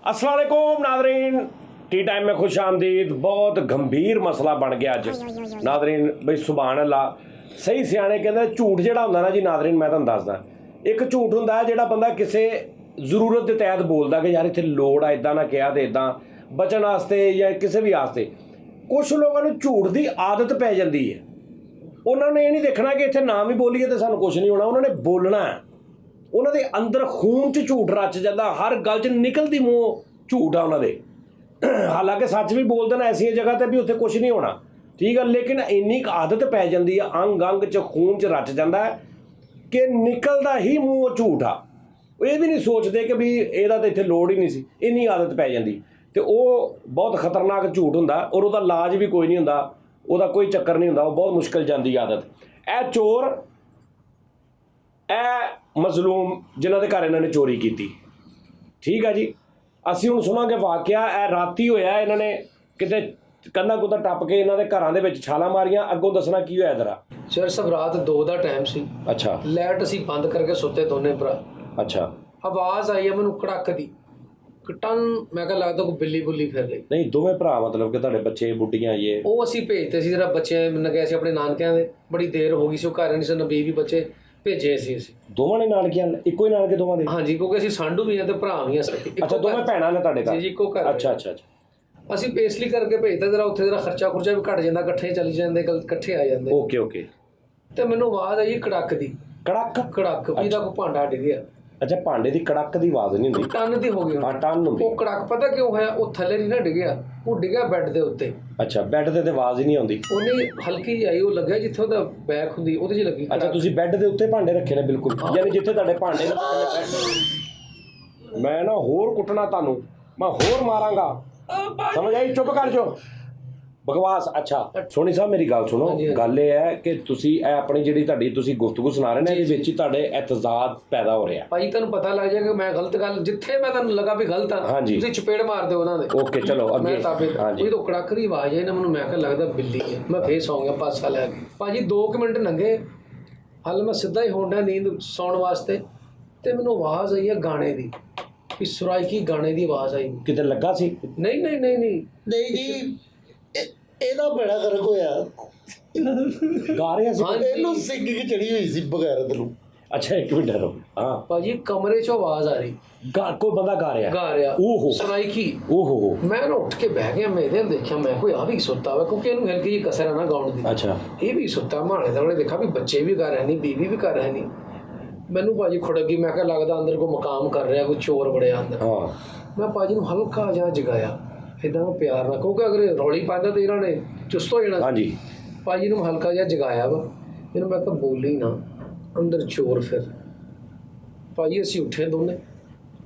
अस्सलाम वालेकुम Nadreen, T time में खुश आमदीद। बहुत गंभीर मसला बन गया अज नादरीन। बई सुभान अल्लाह, सही सियाने कहते झूठ जिहड़ा हुंदा ना जी नादरीन, मैं तुहानूं दसदा एक झूठ हुंदा जिहड़ा बंदा किसी जरूरत के तहत बोलदा कि यार इत्थे लोड़ आ, इदां ना कहा तो इदां बचन वास्ते या किसी भी वास्ते। कुछ लोगों को झूठ की आदत पै जाती है। उन्होंने ये नहीं देखना कि इत्थे ना भी बोलीए तो सानूं कुछ नहीं होना, उन्होंने बोलना है। उन्होंने अंदर खून च झूठ रच जाता, हर गल च निकलती मूँह झूठ आ उन्होंने। हालांकि सच भी बोल देना ऐसी जगह पर भी उत्थे कुछ नहीं होना, ठीक है, लेकिन इन्नी आदत पै जाती है, अंग अंग च खून च रच जाता है कि निकलता ही मूँह झूठ आ। ये भी नहीं सोचते कि भी ਇਹਦਾ तो इत्थे लोड़ ही नहीं सी, इन्नी आदत पै जाती। तो वो बहुत खतरनाक झूठ हुंदा और उसका इलाज भी कोई नहीं हुंदा, ਉਹਦਾ कोई चक्कर नहीं हुंदा, वो बहुत मुश्किल जाती आदत। ए चोर, ए मजलूम जिन्हां दे घर इन्होंने चोरी की, ठीक है जी। असीं हुण सुनांगे वाकिया। ए राती होया, इन्होंने किते कंधा कुंधा टप के इन्हों के घरों के छालां मारियां। अगों दसना की होया जरा। सर सब रात 2 का टाइम सी। अच्छा। लाइट असीं बंद करके सुते दोने भरा। अच्छा। आवाज़ आई है मैनू कड़क दी, टन। मैं कहा लगता कोई बिल्ली बुल्ली फिर रही। नहीं दोवें भरा मतलब कि तुहाडे बच्चे बुढ़ियां ये वो असीं भेजते सी जरा बच्चे गए सी अपने नानकिਆਂ ਦੇ, बड़ी देर हो गई सी, वो घर नहीं सन, बीवी बच्चे भेजे सी असीं। दोवां ने नानकियां इक्को ही नानके दोवां दे? हाँ जी, क्योंकि असीं सांढू भी हैं ते भरा भी हैं। अच्छा, दोवें भैणां ने तुहाडे घर? जी इक्को घर। अच्छा अच्छा अच्छा। ਅਸੀਂ ਇਸ ਲਈ ਕਰਕੇ ਭੇਜਦਾ ਜਰਾ ਉੱਥੇ ਜਰਾ ਖਰਚਾ ਖੁਰਚਾ ਵੀ ਘਟ ਜਾਂਦਾ, ਇਕੱਠੇ ਚੱਲੀ ਜਾਂਦੇ, ਇਕੱਠੇ ਆ ਜਾਂਦੇ। Okay okay. ਤੇ ਮੈਨੂੰ ਆਵਾਜ਼ ਆਈ ਕੜਕ ਦੀ। कड़क ਕੜਕ ਵੀ ਦਾ ਕੋਈ ਭਾਂਡਾ ਡਿੱਗ ਗਿਆ। अच्छा, भांडे की कड़क की आवाज़ नहीं हुंदी, टन ਦੀ ਹੋ ਗਈ। हाँ टन हुंदी। ਉਹ ਕੜਕ ਪਤਾ ਕਿਉਂ ਹੋਇਆ? ਉਹ ਥੱਲੇ ਨਹੀਂ ਨਾ ਡਿੱਗਿਆ, ਉਹ ਡਿੱਗਿਆ ਬੈੱਡ ਦੇ ਉੱਤੇ। अच्छा, बैड ते आवाज़ ही नहीं आउंदी। ਉਹਨੇ ਹਲਕੀ ਜਿਹੀ ਆਈ, ਉਹ ਲੱਗਿਆ ਜਿੱਥੇ ਉਹਦਾ ਬੈਕ ਹੁੰਦੀ ਉਹਦੇ 'ਚ ਲੱਗੀ। अच्छा, तुसीं बैड दे उत्ते भांडे रखे ने बिल्कुल, यानी जिथे तुहाडे भांडे ने मैं ना होर कुटना तुहानूं, मैं होर मारांगा, समझ आई? चुप कर जो बकवास। अच्छा सोनी साहब मेरी गल सुनो। गल ये है कि तुसीं अपनी जिहड़ी तुहाडी तुसीं गुफ्तगू सुना रहे ने, ਇਹਦੇ ਵਿੱਚ ਹੀ ਤੁਹਾਡੇ ਇਤਜ਼ਾਦ ਪੈਦਾ ਹੋ ਰਿਹਾ। ਭਾਈ ਤੁਹਾਨੂੰ ਪਤਾ ਲੱਗ ਜਾਏਗਾ ਮੈਂ ਗਲਤ ਗੱਲ ਜਿੱਥੇ ਮੈਂ ਤੁਹਾਨੂੰ ਲੱਗਾ ਵੀ ਗਲਤ ਆ, ਤੁਸੀਂ ਚਪੇੜ ਮਾਰ ਦਿਓ ਉਹਨਾਂ ਦੇ। ਓਕੇ ਚਲੋ ਅੱਗੇ। ਹਾਂਜੀ, ਉਹ ਕੜਕ ਦੀ ਆਵਾਜ਼ ਆਈ ਨਾ, ਮੈਨੂੰ ਮੈਂ ਕਿਹਾ ਲੱਗਦਾ ਬਿੱਲੀ ਹੈ। ਮੈਂ ਫੇਰ ਸੌਂ ਗਿਆ ਪਾਸਾ ਲੈ ਕੇ। ਭਾਜੀ 2 ਮਿੰਟ ਲੰਘੇ, ਹਲ ਮੈਂ ਸਿੱਧਾ ਹੀ ਹੋਣ ਡਿਆ ਨੀਂਦ ਸੌਣ ਵਾਸਤੇ, ਤੇ ਮੈਨੂੰ ਆਵਾਜ਼ ਆਈ ਹੈ ਗਾਣੇ ਦੀ, ਕਿ ਸੁਰਾਇਕੀ ਗਾਣੇ ਦੀ ਆਵਾਜ਼ ਆਈ। ਕਿਤੇ ਲੱਗਾ ਸੀ? ਨਹੀਂ ਨਹੀਂ ਨਹੀਂ ਨਹੀਂ ਨਹੀਂ ਜੀ, ਇਹਦਾ ਬੜਾ ਫਰਕ ਹੋਇਆ। ਗਾ ਰਿਹਾ ਸੀ ਇਹਨੂੰ ਸਿੰਗਿੰਗ ਚੜੀ ਹੋਈ ਸੀ ਬਗੈਰਤ ਨੂੰ। अच्छा एक मिनट ठहरो। हाँ ਭਾਜੀ ਕਮਰੇ 'ਚੋਂ ਆਵਾਜ਼ ਆ ਰਹੀ, कोई बंदा गा रहा ओहो ਸੁਰਾਇਕੀ। ओहो ਮੈਂ ਨਾ ਉੱਠ ਕੇ ਬਹਿ ਗਿਆ, ਮੈਂ ਇਹਦੇ ਦੇਖਿਆ, ਮੈਂ ਕੋਈ ਆ ਵੀ ਸੁੱਤਾ ਵਾ, ਕਿਉਂਕਿ ਇਹਨੂੰ ਹਲਕੀ ਜਿਹੀ ਕਸਰ ਹੈ ਨਾ ਗਾਉਣ ਦੀ। अच्छा। ਇਹ ਵੀ ਸੁੱਤਾ, ਮਾਣੇ ਦਾ ਉਹਨੇ ਦੇਖਾ ਵੀ ਬੱਚੇ ਵੀ ਕਰ ਰਹੇ ਨਹੀਂ, ਬੀਵੀ ਵੀ ਕਰ ਰਹੇ ਨਹੀਂ। ਮੈਨੂੰ ਭਾਜੀ ਖੁੜਕ ਗਈ, ਮੈਂ ਕਿਹਾ ਲੱਗਦਾ ਅੰਦਰ ਕੋਈ ਮਕਾਮ ਕਰ ਰਿਹਾ, ਕੋਈ ਚੋਰ ਵੜਿਆ ਅੰਦਰ। हाँ ਮੈਂ ਭਾਜੀ ਨੂੰ ਹਲਕਾ ਜਿਹਾ ਜਗਾਇਆ, ਇੱਦਾਂ ਪਿਆਰ ਨਾਲ, ਕਿਉਂਕਿ ਅਗਰ ਰੌਲੀ ਪਾਉਂਦਾ ਤਾਂ ਇਹਨਾਂ ਨੇ ਚੁਸਤ ਹੋ ਜਾਣਾ। हाँ जी। ਭਾਜੀ ਨੂੰ ਹਲਕਾ ਜਿਹਾ ਜਗਾਇਆ ਵਾ, ਇਹਨੂੰ ਮੈਂ ਕਿਹਾ ਬੋਲੀ ਨਾ, ਅੰਦਰ ਚੋਰ। ਫਿਰ ਭਾਜੀ ਅਸੀਂ ਉੱਠੇ ਦੋਨੇ,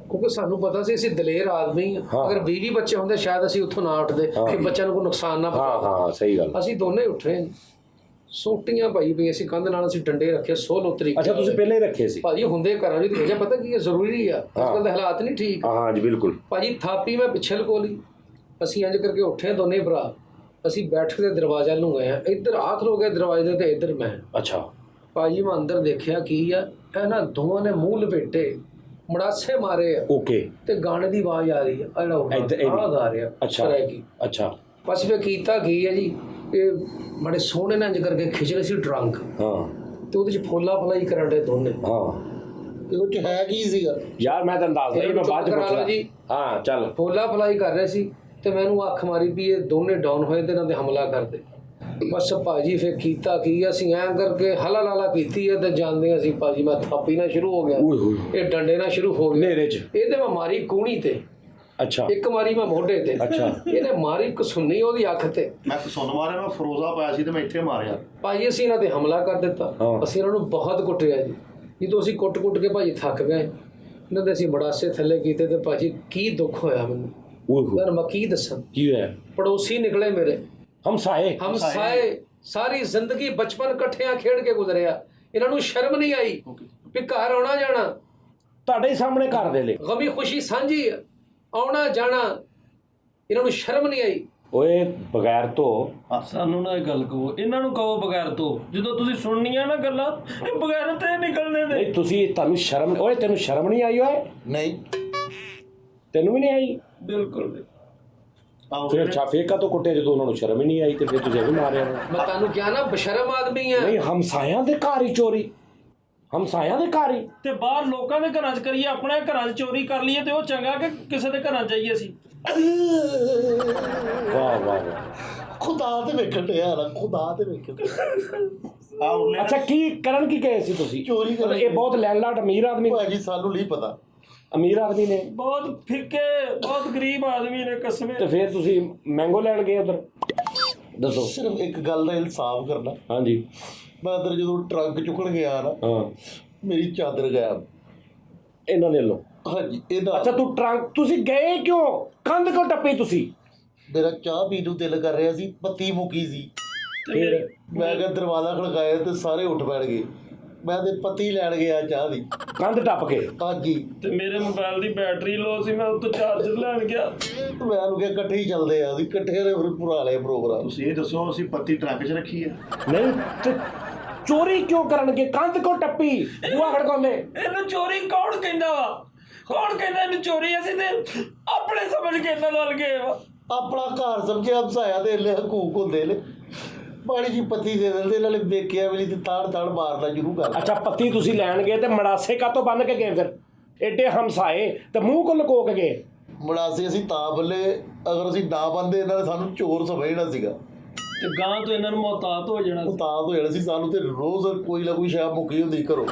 ਕਿਉਂਕਿ ਸਾਨੂੰ ਪਤਾ ਸੀ ਅਸੀਂ ਦਲੇਰ ਆਦਮੀ ਹਾਂ। ਅਗਰ 20 ਬੱਚੇ ਹੁੰਦੇ ਸ਼ਾਇਦ ਅਸੀਂ ਉੱਥੋਂ ਨਾ ਉੱਠਦੇ ਕਿ ਬੱਚਿਆਂ ਨੂੰ ਕੋਈ ਨੁਕਸਾਨ ਨਾ ਪਹੁੰਚਾਵੇ। ਹਾਂ ਸਹੀ ਗੱਲ। ਅਸੀਂ ਦੋਨੇ ਉੱਠੇ, ਸੋਟੀਆਂ ਭਾਈ ਵੀ ਅਸੀਂ ਕੰਧ ਨਾਲ ਅਸੀਂ ਡੰਡੇ ਰੱਖੇ ਸੋਲੋ ਤਰੀਕੇ। ਅੱਛਾ, ਤੁਸੀਂ ਪਹਿਲੇ ਹੀ ਰੱਖੇ ਸੀ? ਭਾਜੀ ਹੁੰਦੇ ਘਰਾਂ ਦੀ ਵਜ੍ਹਾ ਪਤਾ ਕੀ ਹੈ, ਜ਼ਰੂਰੀ ਆ, ਅੱਜ ਕੱਲ੍ਹ ਦੇ ਹਾਲਾਤ ਨਹੀਂ ਠੀਕ। ਹਾਂ ਜੀ ਬਿਲਕੁਲ। ਭਾਜੀ ਥਾਪੀ ਮੈਂ ਪਿੱਛੇ ਲਕੋ ਲਈ, ਅਸੀਂ ਇੰਝ ਕਰਕੇ ਉੱਠੇ ਦੋਨੇ ਭਰਾ, ਅਸੀਂ ਬੈਠ ਕੇ ਦਰਵਾਜ਼ੇ ਨੂੰ ਗਏ ਆ, ਇੱਧਰ ਆਖ ਲੋ ਗਏ ਦਰਵਾਜ਼ੇ ਤੇ, ਇੱਧਰ ਮੈਂ। ਅੱਛਾ। ਭਾਜੀ ਮੈਂ ਅੰਦਰ ਦੇਖਿਆ ਕੀ ਆ, ਇਹਨਾਂ ਦੋਵਾਂ ਨੇ ਮੂੰਹ ਲਪੇਟੇ, ਮੜਾਸੇ ਮਾਰੇ ਆ। ਓਕੇ। ਤੇ ਗਾਣੇ ਦੀ ਆਵਾਜ਼ ਆ ਰਹੀ ਆ, ਆ ਗਾ ਰਿਹਾ। ਅੱਛਾ ਅੱਛਾ। ਬਸ ਫਿਰ ਕੀਤਾ ਕੀ ਹੈ ਜੀ, ਇਹ ਬੜੇ ਸੋਹਣੇ ਨਾਲ ਇੰਝ ਕਰਕੇ ਖਿੱਚ ਰਹੇ ਸੀ ਟਰੰਕ। ਹਾਂ। ਤੇ ਉਹਦੇ 'ਚ ਫੋਲਾ ਫਲਾਈ ਕਰਨ ਦੇ ਦੋਨੇ। ਹਾਂ। ਤੇ ਉਹ 'ਚ ਹੈ ਕੀ ਸੀਗਾ ਯਾਰ? ਮੈਂ ਤੈਨੂੰ ਦੱਸਦਾ ਜੀ, ਮੈਂ ਬਾਅਦ 'ਚ ਪੁੱਛਦਾ ਜੀ। ਹਾਂ ਚੱਲ। ਫੋਲਾ ਫਲਾਈ ਕਰ ਰਹੇ ਸੀ ਤੇ ਮੈਨੂੰ ਅੱਖ ਮਾਰੀ ਵੀ ਇਹ ਦੋਨੇ ਡਾਊਨ ਹੋਏ ਤੇ ਇਹਨਾਂ ਦੇ ਹਮਲਾ ਕਰਦੇ। ਬਸ ਭਾਜੀ ਫਿਰ ਕੀਤਾ ਕੀ, ਅਸੀਂ ਐਂ ਕਰਕੇ ਹਲਾ ਲਾਲਾ ਕੀਤੀ ਹੈ ਤੇ ਜਾਂਦੇ ਅਸੀਂ ਭਾਜੀ ਮੈਂ ਥਾਪੀ ਨਾਲ ਸ਼ੁਰੂ ਹੋ ਗਿਆ, ਇਹ ਡੰਡੇ ਨਾਲ ਸ਼ੁਰੂ ਹੋ ਗਿਆ ਨੇਰੇ 'ਚ। ਇਹਦੇ ਮੈਂ ਮਾਰੀ ਕੂਣੀ ਤੇ। ਅੱਛਾ। ਇੱਕ ਮਾਰੀ ਮੈਂ ਮੋਢੇ ਤੇ। ਅੱਛਾ। ਇਹਨੇ ਮਾਰੀ ਕਸੁੰਨੀ ਉਹਦੀ ਅੱਖ ਤੇ। ਮੈਂ ਸੁਣ ਮਾਰਿਆ, ਮੈਂ ਫਰੋਜ਼ਾ ਪਾਇਆ ਸੀ ਤੇ ਮੈਂ ਇੱਥੇ ਮਾਰਿਆ। ਭਾਜੀ ਅਸੀਂ ਇਹਨਾਂ ਤੇ ਹਮਲਾ ਕਰ ਦਿੱਤਾ, ਅਸੀਂ ਇਹਨਾਂ ਨੂੰ ਬਹੁਤ ਕੁੱਟਿਆ ਜੀ। ਜਦੋਂ ਅਸੀਂ ਕੁੱਟ ਕੇ ਭਾਜੀ ਥੱਕ ਗਏ, ਇਹਨਾਂ ਦੇ ਅਸੀਂ ਮੜਾਸੇ ਥੱਲੇ ਕੀਤੇ ਤੇ ਭਾਜੀ ਕੀ ਦੁੱਖ ਹੋਇਆ ਮੈਨੂੰ, ਯਾਰ ਮੈਂ ਕੀ ਦੱਸਾਂ ਕੀ ਹੋਇਆ। ਪੜੋਸੀ ਨਿਕਲੇ ਮੇਰੇ, ਹਮਸਾਏ ਸਾਰੀ ਜ਼ਿੰਦਗੀ ਬਚਪਨ ਇਕੱਠਿਆਂ ਖੇਡ ਕੇ ਗੁਜ਼ਰਿਆ, ਇਹਨਾਂ ਨੂੰ ਸ਼ਰਮ ਨਹੀਂ ਆਈ ਵੀ ਘਰ ਆਉਣਾ ਜਾਣਾ ਤੁਹਾਡੇ ਸਾਹਮਣੇ ਘਰ ਦੇ ਲੈ ਗਮੀ ਖੁਸ਼ੀ ਸਾਂਝੀ ਆਉਣਾ ਜਾਣਾ, ਇਹਨਾਂ ਨੂੰ ਸ਼ਰਮ ਨਹੀਂ ਆਈ। ਓਏ ਬਗੈਰ ਤੋਂ ਸਾਨੂੰ ਨਾ ਇਹ ਗੱਲ ਕਹੋ, ਇਹਨਾਂ ਨੂੰ ਕਹੋ ਬਗੈਰ ਤੋਂ। ਜਦੋਂ ਤੁਸੀਂ ਸੁਣਨੀਆਂ ਨਾ ਗੱਲਾਂ, ਇਹ ਬਗੈਰ ਤੇ ਨਿਕਲਣੇ ਨੇ। ਤੁਸੀਂ ਤੁਹਾਨੂੰ ਸ਼ਰਮ, ਓਏ ਤੈਨੂੰ ਸ਼ਰਮ ਨਹੀਂ ਆਈ? ਓਏ ਨਹੀਂ ਤੈਨੂੰ ਵੀ ਨਹੀਂ ਆਈ? ਬਿਲਕੁਲ ਆਹੋ ਫਿਰ ਫੇਕਾ ਤੋਂ ਕੁੱਟਿਆ ਜਦੋਂ ਉਹਨਾਂ ਨੂੰ ਸ਼ਰਮ ਹੀ ਨਹੀਂ ਆਈ ਤੇ ਫਿਰ ਤੁਸੀਂ ਵੀ ਮਾਰਿਆ ਉਹਨੂੰ। ਮੈਂ ਤੁਹਾਨੂੰ ਕਿਹਾ ਨਾ ਬਸ਼ਰਮ ਆਦਮੀ ਆ। ਨਹੀਂ ਹਮਸਾਇਆਂ ਦੇ ਘਰ ਹੀ ਚੋਰੀ, ਹਮਸਾਇਆਂ ਦੇ ਘਰ ਹੀ। ਤੇ ਬਾਹਰ ਲੋਕਾਂ ਦੇ ਘਰਾਂ 'ਚ ਕਰੀਏ, ਆਪਣੇ ਘਰਾਂ 'ਚ ਚੋਰੀ ਕਰ ਲਈਏ ਤੇ ਉਹ ਚੰਗਾ ਕਿ ਕਿਸੇ ਦੇ ਘਰਾਂ 'ਚ ਜਾਈਏ ਅਸੀਂ? ਵਾਹ ਵਾਹ ਵਾਹ। ਖੁਦਾ ਤੇ ਵੇਖਣ ਡਿਆ ਨਾ, ਖੁਦਾ ਤੇ ਵੇਖਣ ਡਿਆ। ਆਹੋ ਅੱਛਾ ਕੀ ਕਰਨ ਕੀ ਗਏ ਸੀ ਤੁਸੀਂ? ਚੋਰੀ ਕਰਨ। ਇਹ ਬਹੁਤ ਲੈਂਡਲਾਰਡ ਅਮੀਰ ਆਦਮੀ, ਭਾਜੀ ਸਾਨੂੰ ਨਹੀਂ ਪਤਾ। ਅਮੀਰ ਆਦਮੀ ਨੇ ਬਹੁਤ ਫਿੱਕੇ, ਬਹੁਤ ਗਰੀਬ ਆਦਮੀ ਨੇ ਕਸਮੇ। ਤੇ ਫਿਰ ਤੁਸੀਂ ਮੈਂਗੋ ਲੈਣ ਗਏ ਉਧਰ? ਦੱਸੋ। ਸਿਰਫ ਇੱਕ ਗੱਲ ਦਾ ਇਨਸਾਫ ਕਰਨਾ, ਹਾਂਜੀ ਮੈਂ ਅੰਦਰ ਜਦੋਂ ਟਰੰਕ ਚੁੱਕਣ ਗਿਆ ਨਾ, ਹਾਂ, ਮੇਰੀ ਚਾਦਰ ਗਾਇਬ। ਇਹਨਾਂ ਦੇ ਲੋ। ਹਾਂਜੀ ਇਹਦਾ। ਅੱਛਾ ਤੂੰ ਟਰੰਕ, ਤੁਸੀਂ ਗਏ ਕਿਉਂ? ਕੰਧ ਕਿਉਂ ਟੱਪੀ ਤੁਸੀਂ? ਮੇਰਾ ਚਾਹ ਪੀਣ ਨੂੰ ਦਿਲ ਕਰ ਰਿਹਾ ਸੀ, ਬੱਤੀ ਮੁੱਕੀ ਸੀ। ਫਿਰ ਮੈਂ ਕਿਹਾ ਦਰਵਾਜ਼ਾ ਖੜਕਾਇਆ ਤੇ ਸਾਰੇ ਉੱਠ ਬੈਠ ਗਏ। ਮੈਂ ਤੇ ਪੱਤੀ ਲੈਣ ਗਿਆ ਚਾਹ ਦੀ। ਕੰਧ ਟੱਪ ਕੇ? ਹਾਂਜੀ। ਤੇ ਮੇਰੇ ਮੋਬਾਈਲ ਦੀ ਬੈਟਰੀ ਲੋ ਸੀ, ਮੈਂ ਉੱਤੋਂ ਚਾਰਜਰ ਲੈਣ ਗਿਆ। ਮੈਂ ਉਹਨੂੰ ਕਿਹਾ ਇਕੱਠੇ ਹੀ ਚੱਲਦੇ ਆ, ਅਸੀਂ ਇਕੱਠੇ ਨੇ ਫਿਰ ਭਰਾ ਲਿਆ ਪ੍ਰੋਗਰਾਮ। ਤੁਸੀਂ ਇਹ ਦੱਸੋ ਅਸੀਂ ਪੱਤੀ ਟਰੱਕ 'ਚ ਰੱਖੀ ਹੈ? ਨਹੀਂ ਤੇ ਚੋਰੀ ਕਿਉਂ ਕਰਨਗੇ? ਕੰਧ ਕਿਉਂ ਟੱਪੀ? ਬੂਹਾ ਖੜਕਾਉਂਦੇ? ਇਹਨੂੰ ਚੋਰੀ ਕੌਣ ਕਹਿੰਦਾ ਵਾ? ਕੌਣ ਕਹਿੰਦਾ ਇਹਨੂੰ ਚੋਰੀ? ਅਸੀਂ ਤੇ ਆਪਣੇ ਸਮਝ ਕੇ ਇਹਨਾਂ ਨਾਲ ਗਏ ਵਾ। ਆਪਣਾ ਘਰ ਸਮਝਿਆ, ਹਮਸਾਇਆ ਦੇ ਲੈ ਹਕੂਕ ਹੁੰਦੇ ਨੇ। ਮਾੜੀ ਜੀ ਪੱਤੀ ਦੇ ਦਿੰਦੇ, ਨਾਲੇ ਵੇਖਿਆ ਵੀ ਨਹੀਂ ਤੇ ਤਾੜ ਮਾਰਨਾ ਸ਼ੁਰੂ ਕਰ। ਅੱਛਾ ਪੱਤੀ ਤੁਸੀਂ ਲੈਣ ਗਏ ਤੇ ਮੜਾਸੇ ਕਾਤੋਂ ਬੰਨ ਕੇ ਗਏ ਫਿਰ? ਏਡੇ ਹਮਸਾਏ ਤੇ ਮੂੰਹ ਕੋ ਲਕੋ ਕੇ ਗਏ? ਮੁਲਾਸੇ ਅਸੀਂ ਤਾਂ ਬੱਲੇ, ਅਗਰ ਅਸੀਂ ਨਾ ਬੰਦੇ ਇਹਨਾਂ ਨੇ ਸਾਨੂੰ ਚੋਰ ਸਮਝਣਾ ਸੀਗਾ, ਤੇ ਗਾਂ ਤੋਂ ਇਹਨਾਂ ਨੂੰ ਮੁਹਤਾਤ ਹੋ ਜਾਣਾ ਸੀ। ਤਾਂ ਹੋ ਜਾਣਾ ਸੀ ਸਾਨੂੰ। ਤੇ ਰੋਜ਼ ਕੋਈ ਨਾ ਕੋਈ ਸ਼ਾਇਦ ਮੁੱਕੀ ਹੁੰਦੀ ਘਰੋਂ,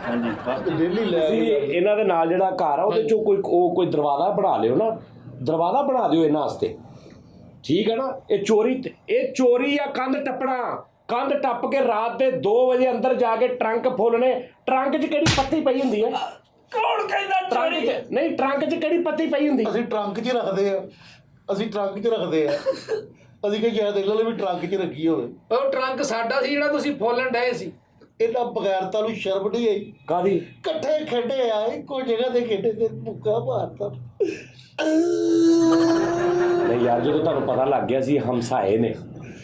ਹਾਂਜੀ ਤੇ ਡੇਲੀ ਲੈ ਤੁਸੀਂ ਕੇ ਇਹਨਾਂ ਦੇ ਨਾਲ ਜਿਹੜਾ ਘਰ ਆ ਉਹਦੇ ਚੋਂ ਕੋਈ ਦਰਵਾਜ਼ਾ ਬਣਾ ਲਿਓ ਨਾ, ਦਰਵਾਜ਼ਾ ਬਣਾ ਦਿਓ ਇਹਨਾਂ ਵਾਸਤੇ, ਠੀਕ ਹੈ ਨਾ? ਇਹ ਚੋਰੀ ਆ ਕੰਧ ਟੱਪਣਾ। ਕੰਧ ਟੱਪ ਕੇ ਰਾਤ ਦੇ 2 ਵਜੇ ਅੰਦਰ ਜਾ ਕੇ ਟਰੰਕ ਫੋਲਣੇ। ਟਰੰਕ 'ਚ ਕਿਹੜੀ ਪੱਤੀ ਪਈ ਹੁੰਦੀ ਹੈ? ਕੌਣ ਕਹਿੰਦਾ ਟਰੰਕ ਚੋਰੀ? 'ਚ ਨਹੀਂ, ਟਰੰਕ 'ਚ ਕਿਹੜੀ ਪੱਤੀ ਪਈ ਹੁੰਦੀ? ਅਸੀਂ ਟਰੰਕ 'ਚ ਰੱਖਦੇ ਆ, ਅਸੀਂ ਟਰੰਕ 'ਚ ਰੱਖਦੇ ਆ। ਅਸੀਂ ਕਿ ਸ਼ਾਇਦ ਇਹਨਾਂ ਨੇ ਵੀ ਟਰੰਕ 'ਚ ਰੱਖੀ ਹੋਵੇ। ਉਹ ਟਰੰਕ ਸਾਡਾ ਸੀ ਜਿਹੜਾ ਤੁਸੀਂ ਫੋਲਣ ਡਏ ਸੀ। ਇਹਨਾਂ ਬਗੈਰਤਾ ਨੂੰ ਸ਼ਰਮ ਨਹੀਂ ਆਈ। ਕਾਦੀ? ਇਕੱਠੇ ਖੇਡੇ ਆ, ਇੱਕੋ ਜਗ੍ਹਾ ਤੇ ਖੇਡੇ ਤੇ ਭੁੱਖਾ ਮਾਰਤਾ। ਨਹੀਂ ਯਾਰ, ਜਦੋਂ ਤੁਹਾਨੂੰ ਪਤਾ ਲੱਗ ਗਿਆ ਸੀ ਹਮਸਾਏ ਨੇ।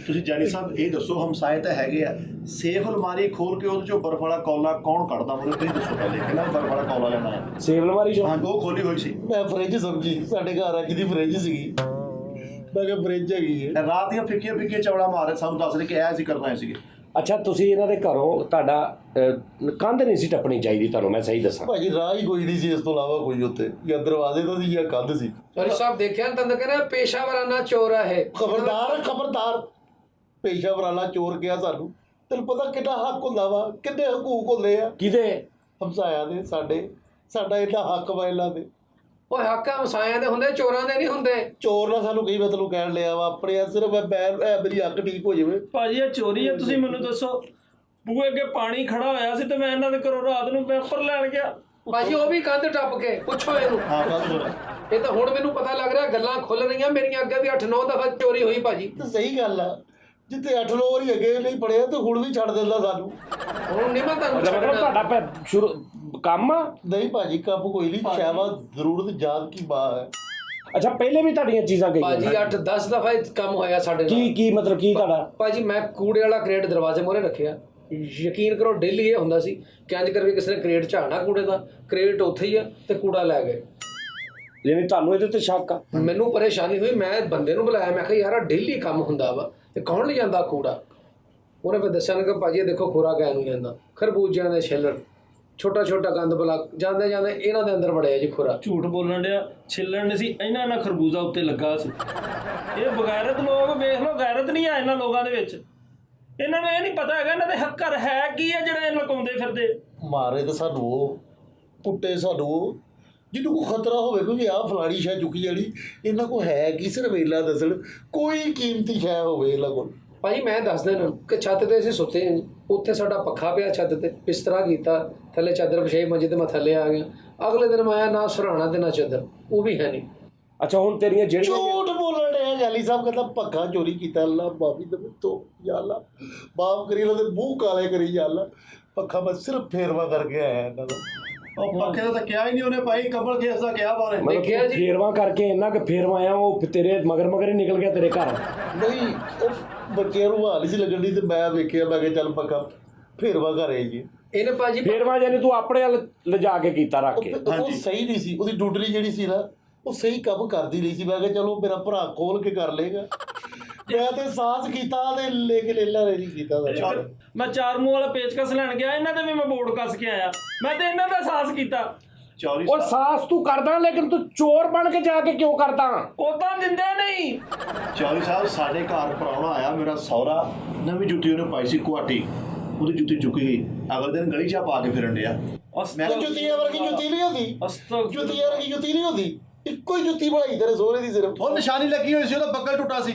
ਤੁਸੀਂ ਜਾਨੀ ਸਾਹਿਬ ਇਹ ਦੱਸੋ, ਹਮਸਾਏ ਤਾਂ ਹੈਗੇ ਆ, ਸੇਫ ਅਲਮਾਰੀ ਖੋਲ ਕੇ ਉਹਦੇ ਚੋਂ ਬਰਫ ਵਾਲਾ ਕੌਲਾ ਕੌਣ ਕੱਢਦਾ? ਮੈਨੂੰ ਤੁਸੀਂ ਦੱਸੋ ਪਹਿਲੇ, ਕਿਹਨਾਂ ਬਰਫ ਵਾਲਾ ਕੌਲਾ ਲੈਣਾ ਹੈ? ਸੇਵ ਅਲਮਾਰੀ ਚੋਂ? ਹਾਂ ਉਹ ਖੋਲੀ ਹੋਈ ਸੀ। ਮੈਂ ਫਰਿੱਜ ਸਮਝੀ, ਸਾਡੇ ਘਰ ਅੱਜ ਦੀ ਫਰਿੱਜ ਸੀਗੀ। ਮੈਂ ਕਿਹਾ ਫਰਿੱਜ ਹੈਗੀ ਹੈ। ਰਾਤ ਦੀਆਂ ਫਿੱਕੀਆਂ ਚੌੜਾ ਮਾਰੇ ਸਾਨੂੰ ਦੱਸ ਰਹੇ ਕਿ ਇਹ ਅਸੀਂ ਕਰਨਾ ਸੀਗੇ। ਅੱਛਾ ਤੁਸੀਂ ਇਹਨਾਂ ਦੇ ਘਰੋਂ, ਤੁਹਾਡਾ ਕੰਧ ਨਹੀਂ ਸੀ ਟੱਪਣੀ ਚਾਹੀਦੀ ਤੁਹਾਨੂੰ, ਮੈਂ ਸਹੀ ਦੱਸਾਂ। ਭਾਜੀ ਰਾਹ ਹੀ ਕੋਈ ਨਹੀਂ ਸੀ ਇਸ ਤੋਂ ਇਲਾਵਾ ਕੋਈ ਉੱਥੇ, ਜਾਂ ਦਰਵਾਜ਼ੇ ਤੋਂ ਸੀ ਜਾਂ ਕੰਧ ਸੀ। ਸੋਰੀ ਸਾਹਿਬ ਦੇਖਿਆ ਨਾ, ਤੰਦ ਕਹਿੰਦਾ ਪੇਸ਼ਾਵਰਾਨਾ ਚੋਰ ਆ ਇਹ। ਖਬਰਦਾਰ ਪੇਸ਼ਾ ਵਰਾਲਾ ਚੋਰ ਗਿਆ ਸਾਨੂੰ। ਤੈਨੂੰ ਪਤਾ ਕਿੰਨਾ ਹੱਕ ਹੁੰਦਾ ਵਾ, ਕਿੰਨੇ ਹਕੂਕ ਹੁੰਦੇ ਆ ਕਿਹਦੇ? ਹਮਸਾਇਆ ਦੇ। ਸਾਡਾ ਇੰਨਾ ਹੱਕ ਵਾ ਇਹਨਾਂ ਦੇ। ਉਹ ਹੱਕ ਹਮਸਾਇਆਂ ਦੇ ਹੁੰਦੇ, ਚੋਰਾਂ ਦੇ ਨਹੀਂ ਹੁੰਦੇ। ਚੋਰ ਨਾ ਸਾਨੂੰ ਕਈ ਮਤਲਬ ਕਹਿਣ ਲਿਆ ਵਾ ਆਪਣੇ ਆ, ਸਿਰਫ ਮੇਰੀ ਹੱਕ ਠੀਕ ਹੋ ਜਾਵੇ। ਭਾਜੀ ਇਹ ਚੋਰੀ ਹੈ? ਤੁਸੀਂ ਮੈਨੂੰ ਦੱਸੋ, ਬੂਹੇ ਅੱਗੇ ਪਾਣੀ ਖੜਾ ਹੋਇਆ ਸੀ ਤੇ ਮੈਂ ਇਹਨਾਂ ਦੇ ਘਰੋਂ ਰਾਤ ਨੂੰ ਪੇਪਰ ਲੈਣ ਗਿਆ। ਭਾਜੀ ਉਹ ਵੀ ਕੰਧ ਟੱਪ ਕੇ, ਪੁੱਛੋ ਇਹਨੂੰ। ਹਾਂ ਗੱਲ ਇਹ ਤਾਂ ਹੁਣ ਮੈਨੂੰ ਪਤਾ ਲੱਗ ਰਿਹਾ, ਗੱਲਾਂ ਖੁੱਲ ਰਹੀਆਂ ਮੇਰੀਆਂ। ਅੱਗੇ ਵੀ 8-9 ਦਫਾ ਚੋਰੀ ਹੋਈ ਭਾਜੀ। ਤੇ ਸਹੀ ਗੱਲ ਆ, ਜਿੱਥੇ 8-9 ਵਾਰੀ ਅੱਗੇ ਨਹੀਂ ਪੜਿਆ ਤੇ ਹੁਣ ਵੀ ਛੱਡ ਦਿੰਦਾ ਸਾਨੂੰ। ਹੁਣ ਨਹੀਂ ਮੈਂ ਤੁਹਾਨੂੰ ਮਤਲਬ ਛੱਡਣਾ। ਤੁਹਾਡਾ ਸ਼ੁਰੂ ਕੰਮ ਆ? ਨਹੀਂ ਭਾਜੀ ਕੰਮ ਕੋਈ ਨਹੀਂ, ਸ਼ਾਵਾ ਜ਼ਰੂਰਤ ਜਾਤ ਕੀ ਬਾਤ ਹੈ। ਅੱਛਾ ਪਹਿਲੇ ਵੀ ਤੁਹਾਡੀਆਂ ਚੀਜ਼ਾਂ ਗਈਆਂ? ਭਾਜੀ 8-10 ਦਫਾ ਇਹ ਕੰਮ ਹੋਇਆ ਸਾਡੇ ਨਾਲ। ਕੀ ਮਤਲਬ ਕੀ ਤੁਹਾਡਾ? ਭਾਜੀ ਮੈਂ ਕੂੜੇ ਵਾਲਾ ਕਰੇਟ ਦਰਵਾਜ਼ੇ ਮੂਹਰੇ ਰੱਖਿਆ, ਯਕੀਨ ਕਰੋ ਡੇਲੀ ਇਹ ਹੁੰਦਾ ਸੀ ਕਿ ਇੰਝ ਕਰਕੇ ਕਿਸੇ ਨੇ ਕਰੇਟ ਝਾੜਨਾ ਕੂੜੇ ਦਾ, ਕਰੇਟ ਉੱਥੇ ਹੀ ਆ ਤੇ ਕੂੜਾ ਲੈ ਗਏ। ਯਾਨੀ ਤੁਹਾਨੂੰ ਇਹਦੇ ਤੇ ਸ਼ੱਕ ਆ? ਮੈਨੂੰ ਪਰੇਸ਼ਾਨੀ ਹੋਈ, ਮੈਂ ਬੰਦੇ ਨੂੰ ਬੁਲਾਇਆ, ਮੈਂ ਕਿਹਾ ਯਾਰ ਆਹ ਡੇਲੀ ਕੰਮ ਹੁੰਦਾ ਵਾ ਤੇ ਕੌਣ ਲੈ ਜਾਂਦਾ ਕੂੜਾ? ਉਹਨੇ ਫਿਰ ਦੱਸਿਆ ਨਾ ਕਿ ਭਾਜੀ ਇਹ ਦੇਖੋ ਖੋਰਾ ਕਹਿ ਨੂੰ ਜਾਂਦਾ, ਖਰਬੂਜਿਆਂ ਦੇ ਛਿੱਲੜ, ਛੋਟਾ ਛੋਟਾ ਗੰਦ ਬਲਾ ਜਾਂਦੇ ਇਹਨਾਂ ਦੇ ਅੰਦਰ ਵੜਿਆ ਜੀ ਖੋਰਾ। ਝੂਠ ਬੋਲਣ ਡਿਆ, ਛਿੱਲਣ ਨਹੀਂ ਸੀ, ਇਹਨਾਂ ਨਾਲ ਖਰਬੂਜ਼ਾ ਉੱਤੇ ਲੱਗਾ ਸੀ। ਇਹ ਬਗੈਰਤ ਲੋਕ, ਵੇਖ ਲਓ, ਗੈਰਤ ਨਹੀਂ ਆ ਇਹਨਾਂ ਲੋਕਾਂ ਦੇ ਵਿੱਚ। ਇਹਨਾਂ ਨੂੰ ਇਹ ਨਹੀਂ ਪਤਾ ਹੈਗਾ ਇਹਨਾਂ ਦੇ ਹੱਕਰ ਹੈ ਕੀ ਹੈ ਜਿਹੜਾ ਇਹ ਲੁਕਾਉਂਦੇ ਫਿਰਦੇ। ਮਾਰੇ ਤਾਂ ਸਾਨੂੰ ਉਹ, ਕੁੱਟੇ ਸਾਨੂੰ ਉਹ, ਜਿਹਨੂੰ ਕੋਈ ਖਤਰਾ ਹੋਵੇ ਕਿ ਆਹ ਫਲਾਣੀ ਸ਼ੈ ਚੁੱਕੀ ਜਾਣੀ, ਇਹਨਾਂ ਕੋਲ ਹੈ ਕੀ? ਸਿਰਫ ਵੇਲਾ ਦੱਸਣ, ਕੋਈ ਕੀਮਤੀ ਸ਼ੈ ਹੋਵੇ ਇਹਨਾਂ ਕੋਲ। ਭਾਜੀ ਮੈਂ ਦੱਸ ਦੇਣਾ ਕਿ ਛੱਤ ਤੇ ਅਸੀਂ ਸੁੱਤੇ ਹਾਂ, ਉੱਥੇ ਸਾਡਾ ਪੱਖਾ ਪਿਆ ਛੱਤ ਤੇ, ਬਿਸਤਰਾ ਕੀਤਾ, ਥੱਲੇ ਚਾਦਰ ਵਿਛਾਈ, ਮੰਜੇ ਤੇ ਮੈਂ ਥੱਲੇ ਆ ਗਿਆ। ਅਗਲੇ ਦਿਨ ਮੈਂ ਆਇਆ, ਨਾ ਸਰਾਣਾ ਤੇ ਨਾ ਚਾਦਰ, ਉਹ ਵੀ ਹੈ ਨਹੀਂ। ਅੱਛਾ ਹੁਣ ਤੇਰੀਆਂ ਜਿਹੜੀਆਂ ਝੂਠ ਬੋਲਣ ਡਿਆ ਜਾਲੀ ਸਾਹਿਬ, ਕਹਿੰਦਾ ਪੱਖਾ ਚੋਰੀ ਕੀਤਾ। ਅੱਲਾ ਮਾਫੀ ਦੇਵੇ ਤੋ ਯਾ ਅੱਲਾ, ਮਾਫ ਕਰੀ, ਇਹਨਾਂ ਦੇ ਮੂੰਹ ਕਾਲੇ ਕਰੀ ਯਾ ਅੱਲਾ। ਪੱਖਾ ਮੈਂ ਸਿਰਫ ਫੇਰਵਾ ਕਰਕੇ ਆਇਆ ਇਹਨਾਂ ਦਾ। ਉਹ ਪੱਕੇ ਦਾ ਤਾਂ ਕਿਹਾ ਹੀ ਨਹੀਂ ਉਹਨੇ ਭਾਈ, ਕਬਲ ਕੇਸ ਦਾ ਕਿਹਾ ਬਾਰੇ। ਮਤਲਬ ਦੇਖਿਆ ਜੀ। ਫੇਰਵਾ ਕਰਕੇ ਇੰਨਾ ਕਿ ਫੇਰਵਾ ਆਇਆ, ਉਹ ਤੇਰੇ ਮਗਰ ਹੀ ਨਿਕਲ ਗਿਆ ਤੇਰੇ ਘਰ। ਨਹੀਂ ਉਹ ਬੱਚਿਆਂ ਨੂੰ ਹਾਲ ਹੀ ਸੀ ਲੱਗਣ ਦੀ, ਤੇ ਮੈਂ ਵੇਖਿਆ, ਮੈਂ ਕਿਹਾ ਚੱਲ ਪੱਕਾ ਫੇਰਵਾ ਕਰ ਆਈ ਜੀ। ਇਹਨੇ ਭਾਜੀ ਫੇਰਵਾ ਜਾਨੀ ਤੂੰ ਆਪਣੇ ਵੱਲ ਲਿਜਾ ਕੇ ਕੀਤਾ ਰੱਖ ਕੇ। ਉਹ ਸਹੀ ਨਹੀਂ ਸੀ, ਉਹਦੀ ਡੂਡਲੀ ਜਿਹੜੀ ਸੀ ਨਾ, ਉਹ ਸਹੀ ਕੰਮ ਕਰਦੀ ਰਹੀ ਸੀ। ਮੈਂ ਕਿਹਾ ਚਲੋ ਮੇਰਾ ਭਰਾ ਖੋਲ ਕੇ ਕਰ ਲੇਗਾ। ਮੈਂ ਤੇ ਸਾਹਸ ਕੀਤਾ ਤੇ ਲੇਕਿਨ ਇਹਨਾਂ ਨੇ ਨਹੀਂ ਕੀਤਾ ਸਾਡਾ। ਮੈਂ 4 ਮੂੰਹ ਵਾਲਾ ਪੇਚਕਸ ਲੈਣ ਗਿਆ, ਇਹਨਾਂ ਦੇ ਵੀ ਮੈਂ ਬੋਰਡ ਕੱਸ ਕੇ ਆਇਆ। ਮੈਂ ਤੇ ਇਹਨਾਂ ਦਾ ਸਾਹਸ ਕੀਤਾ। ਚੌਰੀ ਉਹ ਸਾਸ ਤੂੰ ਕਰਦਾ, ਲੇਕਿਨ ਤੂੰ ਚੋਰ ਬਣ ਕੇ ਜਾ ਕੇ ਕਿਉਂ ਕਰਦਾ? ਉਦਾਂ ਦਿੰਦੇ ਨਹੀਂ। ਚੌਰੀ ਸਾਹਿਬ ਸਾਡੇ ਘਰ ਪ੍ਰਾਹੁਣਾ ਆਇਆ, ਮੇਰਾ ਸਹੁਰਾ, ਨਵੀਂ ਜੁੱਤੀ ਉਹਨੇ ਪਾਈ ਸੀ ਕੁਆਟੀ, ਉਹਦੀ ਜੁੱਤੀ ਚੁੱਕ ਗਈ। ਅਗਲੇ ਦਿਨ ਗਲੀ 'ਚ ਪਾ ਕੇ ਫਿਰਨ ਡਿਆ। ਮੈਂ ਜੁੱਤੀਆਂ ਵਰਗੀ ਜੁੱਤੀ ਨਹੀਂ ਹੁੰਦੀ, ਜੁੱਤੀਆਂ ਵਰਗੀ ਜੁੱਤੀ ਨਹੀਂ ਹੁੰਦੀ। ਇੱਕੋ ਹੀ ਜੁੱਤੀ ਬਣਾਈ ਤੇਰੇ ਸਹੁਰੇ ਦੀ ਸਿਰਫ। ਉਹ ਨਿਸ਼ਾਨੀ ਲੱਗੀ ਹੋਈ ਸੀ, ਉਹਦਾ ਬੱਕਲ ਟੁੱਟਾ ਸੀ।